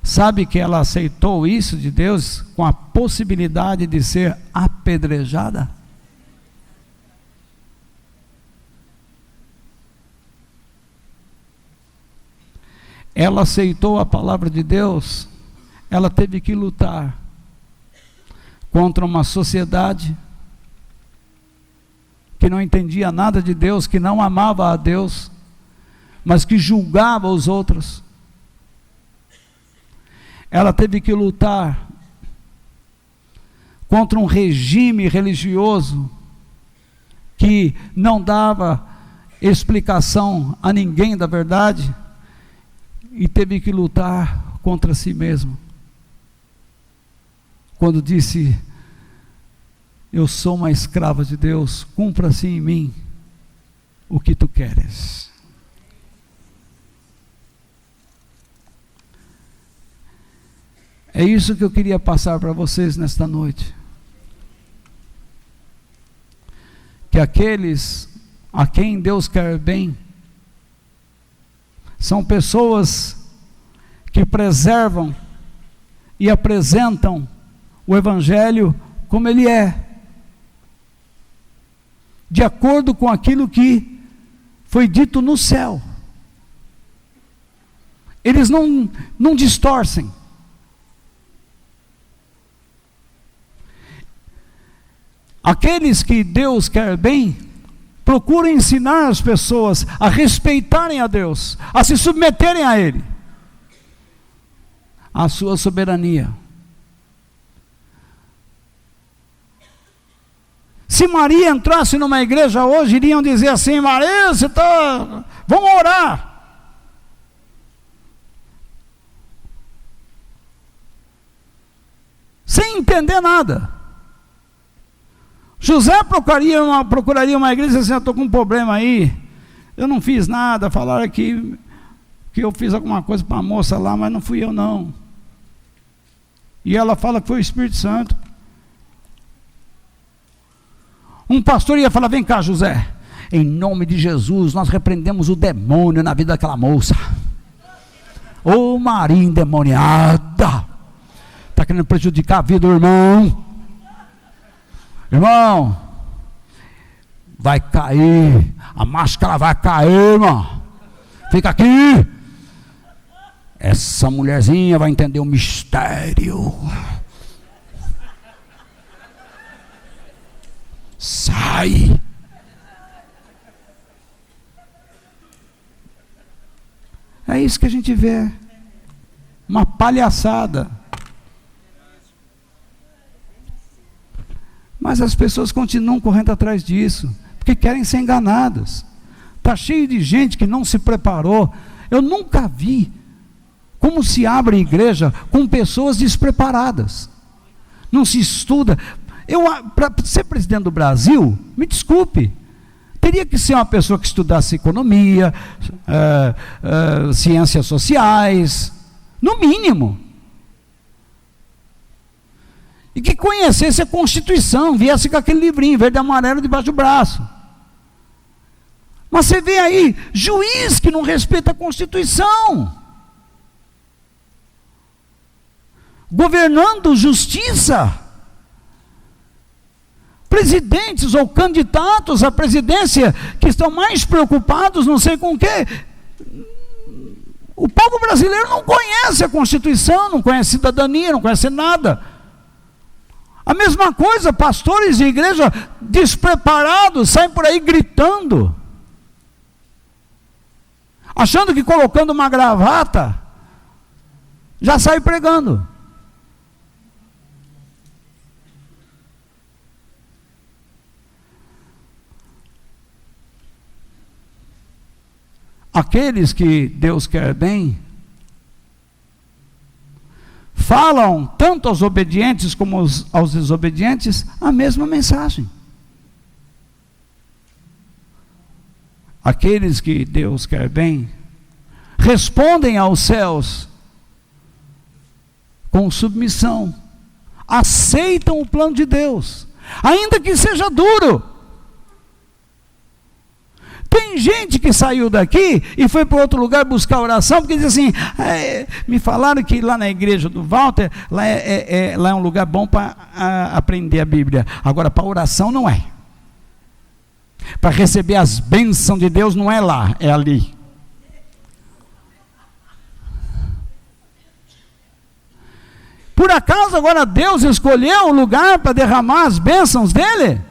Sabe que ela aceitou isso de Deus com a possibilidade de ser apedrejada? Ela aceitou a palavra de Deus, ela teve que lutar contra uma sociedade que não entendia nada de Deus, que não amava a Deus, mas que julgava os outros. Ela teve que lutar contra um regime religioso que não dava explicação a ninguém da verdade, e teve que lutar contra si mesmo, quando disse: eu sou uma escrava de Deus, cumpra-se em mim o que tu queres. É isso que eu queria passar para vocês nesta noite. Que aqueles a quem Deus quer bem são pessoas que preservam e apresentam o Evangelho como ele é, de acordo com aquilo que foi dito no céu. Eles não distorcem. Aqueles que Deus quer bem, procuram ensinar as pessoas a respeitarem a Deus, a se submeterem a Ele, a sua soberania. Se Maria entrasse numa igreja hoje, iriam dizer assim: Maria, vamos orar. Sem entender nada. José procuraria uma igreja e disse assim: eu estou com um problema aí, eu não fiz nada, falaram que eu fiz alguma coisa para a moça lá, mas não fui eu não. E ela fala que foi o Espírito Santo. Um pastor ia falar: vem cá, José, em nome de Jesus nós repreendemos o demônio na vida daquela moça. Ô Maria endemoniada, está querendo prejudicar a vida do irmão. Irmão, vai cair, a máscara vai cair, irmão. Fica aqui. Essa mulherzinha vai entender o mistério. Sai. É isso que a gente vê. Uma palhaçada. Mas as pessoas continuam correndo atrás disso, porque querem ser enganadas. Está cheio de gente que não se preparou. Eu nunca vi como se abre igreja com pessoas despreparadas. Não se estuda. Para ser presidente do Brasil, me desculpe, teria que ser uma pessoa que estudasse economia, ciências sociais, no mínimo. E que conhecesse a Constituição, viesse com aquele livrinho verde e amarelo debaixo do braço. Mas você vê aí, juiz que não respeita a Constituição, governando justiça, presidentes ou candidatos à presidência que estão mais preocupados, não sei com o quê. O povo brasileiro não conhece a Constituição, não conhece cidadania, não conhece nada. A mesma coisa, pastores de igreja despreparados, saem por aí gritando, achando que colocando uma gravata, já sai pregando. Aqueles que Deus quer bem, falam tanto aos obedientes como aos desobedientes a mesma mensagem. Aqueles que Deus quer bem, respondem aos céus com submissão, aceitam o plano de Deus, ainda que seja duro. Tem gente que saiu daqui e foi para outro lugar buscar oração, porque diz assim, me falaram que lá na igreja do Walter, lá é um lugar bom para aprender a Bíblia, agora para oração não é. Para receber as bênçãos de Deus não é lá, é ali. Por acaso agora Deus escolheu o lugar para derramar as bênçãos dele?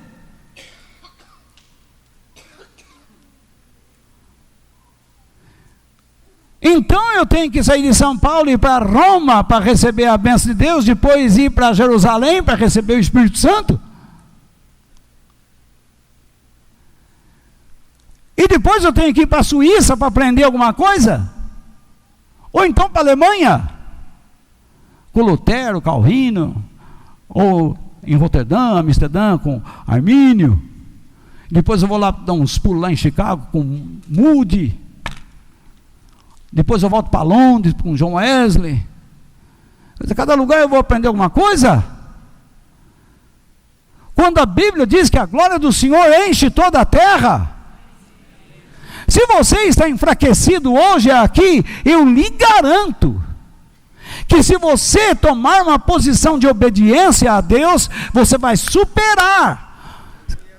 Então eu tenho que sair de São Paulo e ir para Roma para receber a bênção de Deus, depois ir para Jerusalém para receber o Espírito Santo? E depois eu tenho que ir para a Suíça para aprender alguma coisa? Ou então para a Alemanha, com Lutero, Calvino, ou em Roterdã, Amsterdã, com Armínio. Depois eu vou lá dar uns pulos lá em Chicago com Moody. Depois eu volto para Londres com John Wesley. Cada lugar eu vou aprender alguma coisa. Quando a Bíblia diz que a glória do Senhor enche toda a terra, se você está enfraquecido hoje aqui, eu lhe garanto que se você tomar uma posição de obediência a Deus, você vai superar,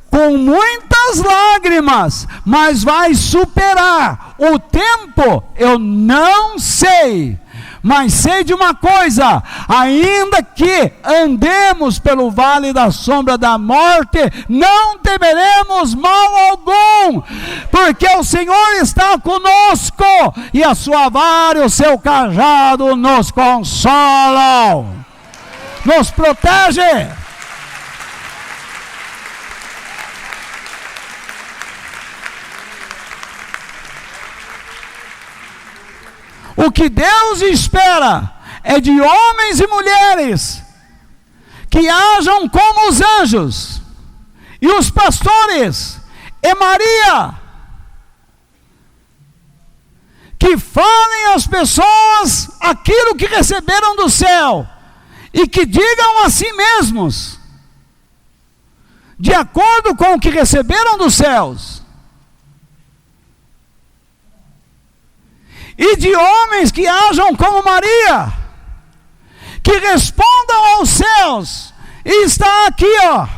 com muitas lágrimas, mas vai superar. O tempo eu não sei, mas sei de uma coisa: ainda que andemos pelo vale da sombra da morte, não temeremos mal algum, porque o Senhor está conosco, e a sua vara e o seu cajado nos consolam, nos protege. O que Deus espera é de homens e mulheres que hajam como os anjos e os pastores e Maria, que falem às pessoas aquilo que receberam do céu e que digam a si mesmos, de acordo com o que receberam dos céus. E de homens que hajam como Maria, que respondam aos céus, e está aqui, ó.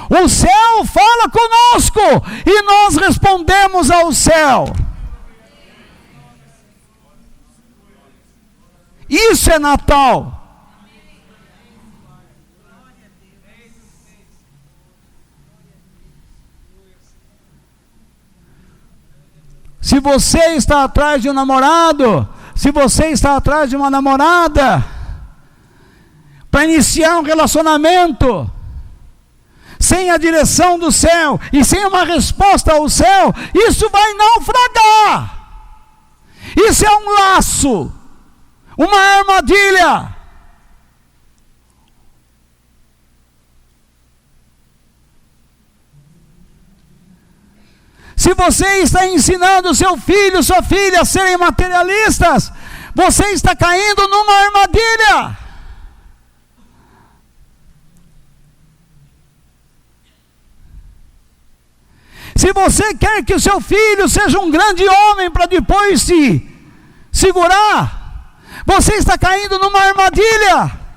O céu fala conosco e nós respondemos ao céu. Isso é Natal. Se você está atrás de um namorado, se você está atrás de uma namorada, para iniciar um relacionamento, sem a direção do céu e sem uma resposta ao céu, isso vai naufragar. Isso é um laço, uma armadilha. Se você está ensinando seu filho, sua filha a serem materialistas, você está caindo numa armadilha. Se você quer que o seu filho seja um grande homem para depois se segurar, você está caindo numa armadilha.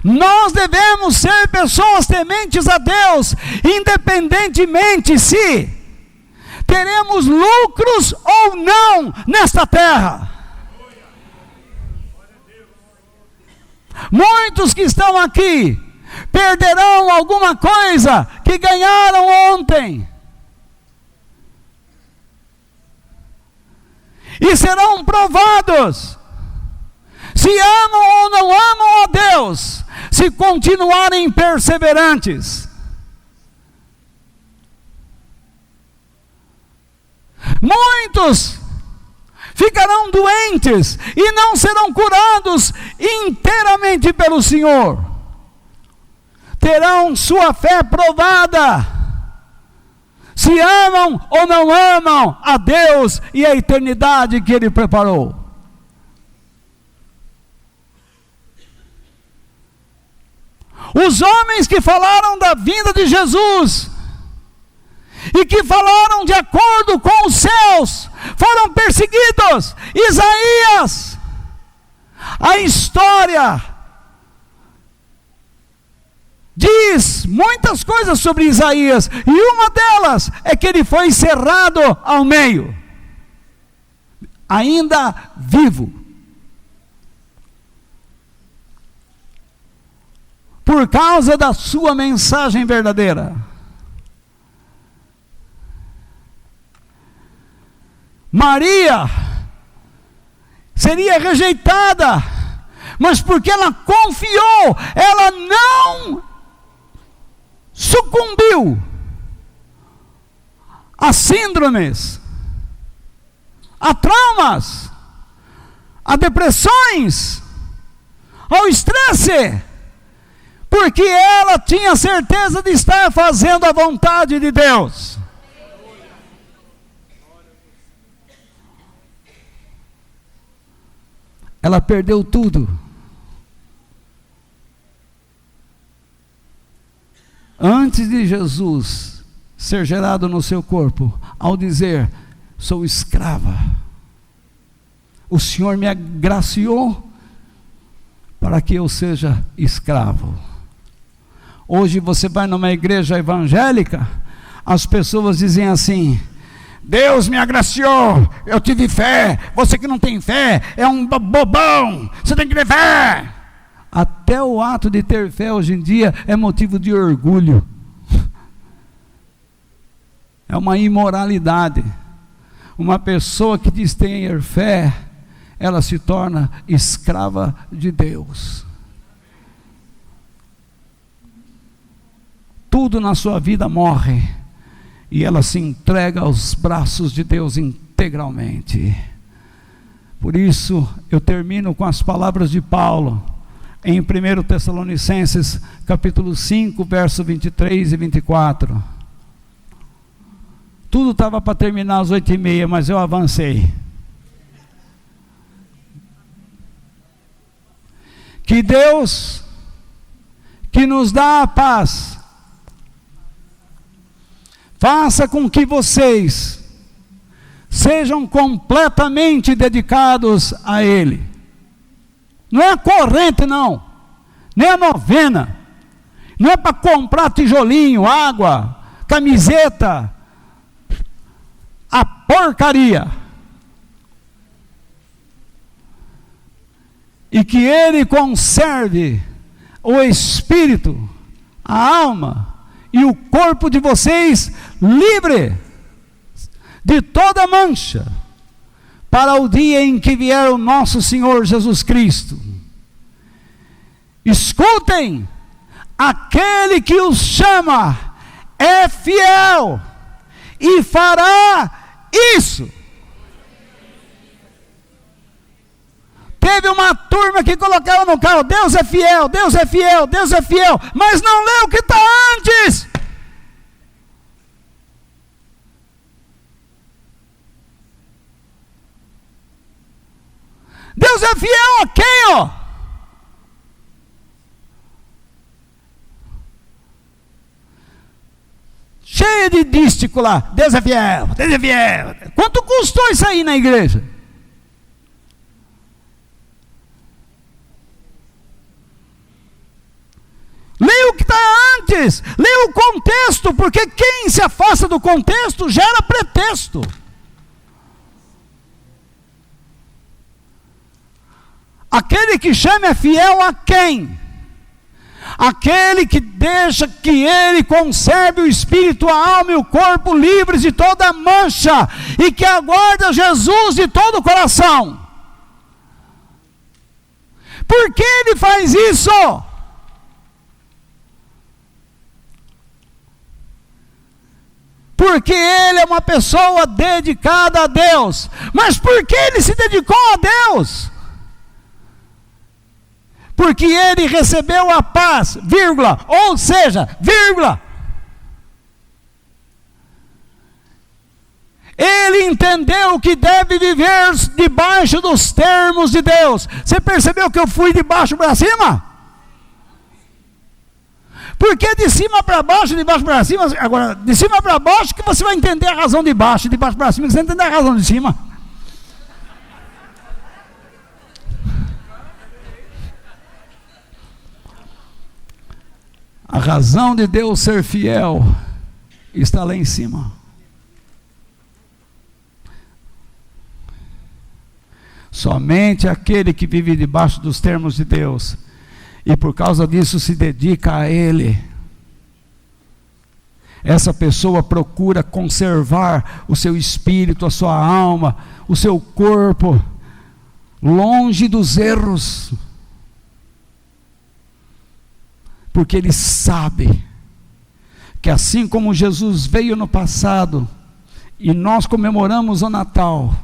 Nós devemos ser pessoas tementes a Deus, independentemente se teremos lucros ou não nesta terra. Muitos que estão aqui perderão alguma coisa que ganharam ontem, e serão provados se amam ou não amam a Deus, se continuarem perseverantes. Muitos ficarão doentes e não serão curados inteiramente pelo Senhor. Terão sua fé provada, se amam ou não amam a Deus e a eternidade que Ele preparou. Os homens que falaram da vinda de Jesus e que falaram de acordo com os céus foram perseguidos. Isaías, a história diz muitas coisas sobre Isaías, e uma delas é que ele foi cerrado ao meio, ainda vivo, por causa da sua mensagem verdadeira. Maria seria rejeitada, mas porque ela confiou, ela não sucumbiu a síndromes, a traumas, a depressões, ao estresse, porque ela tinha certeza de estar fazendo a vontade de Deus. Ela perdeu tudo. Antes de Jesus ser gerado no seu corpo, ao dizer: sou escrava, o Senhor me agraciou para que eu seja escravo. Hoje você vai numa igreja evangélica, as pessoas dizem assim: Deus me agraciou, eu tive fé, você que não tem fé é um bobão, você tem que ter fé. Até o ato de ter fé hoje em dia é motivo de orgulho, é uma imoralidade. Uma pessoa que diz ter fé, ela se torna escrava de Deus. Tudo na sua vida morre e ela se entrega aos braços de Deus integralmente. Por isso eu termino com as palavras de Paulo em 1 Tessalonicenses capítulo 5, verso 23 e 24. Tudo estava para terminar às 8h30, mas eu avancei. Que Deus, que nos dá a paz, faça com que vocês sejam completamente dedicados a Ele. Não é a corrente não, nem a novena, Não é para comprar tijolinho, água, camiseta, a porcaria. E que Ele conserve o espírito, a alma e o corpo de vocês livre de toda mancha, para o dia em que vier o nosso Senhor Jesus Cristo. Escutem, aquele que os chama é fiel e fará isso. Teve uma turma que colocava no carro: Deus é fiel, Deus é fiel, Deus é fiel, mas não leu o que está antes. Deus é fiel a quem, ó? Cheia de dístico lá: Deus é fiel, Deus é fiel. Quanto custou isso aí na igreja? Leia o que está antes, leia o contexto, porque quem se afasta do contexto gera pretexto. Aquele que chama é fiel a quem? Aquele que deixa que Ele conserve o espírito, a alma e o corpo livres de toda mancha, e que aguarda Jesus de todo o coração. Por que Ele faz isso? Porque Ele é uma pessoa dedicada a Deus. Mas por que Ele se dedicou a Deus? Porque Ele recebeu a paz, vírgula, ou seja, vírgula. Ele entendeu que deve viver debaixo dos termos de Deus. Você percebeu que eu fui de baixo para cima? Porque de cima para baixo, de baixo para cima, agora, de cima para baixo que você vai entender a razão de baixo, de baixo para cima que você vai entender a razão de cima. A razão de Deus ser fiel está lá em cima. Somente aquele que vive debaixo dos termos de Deus e por causa disso se dedica a Ele, essa pessoa procura conservar o seu espírito, a sua alma, o seu corpo longe dos erros, porque ele sabe que assim como Jesus veio no passado e nós comemoramos o Natal,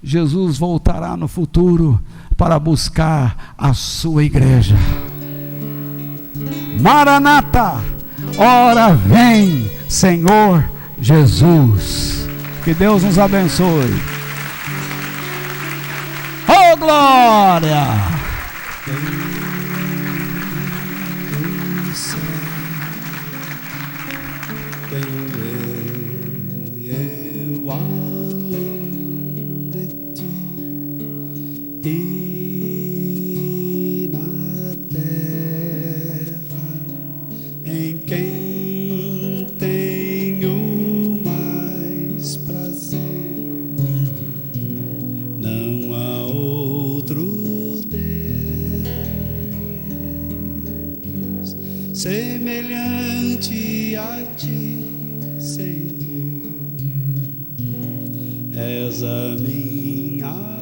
Jesus voltará no futuro para buscar a sua igreja. Maranata, ora vem, Senhor Jesus. Que Deus nos abençoe. Oh, glória! E na terra em quem tenho mais prazer, não há outro Deus semelhante a ti, Senhor. És a minha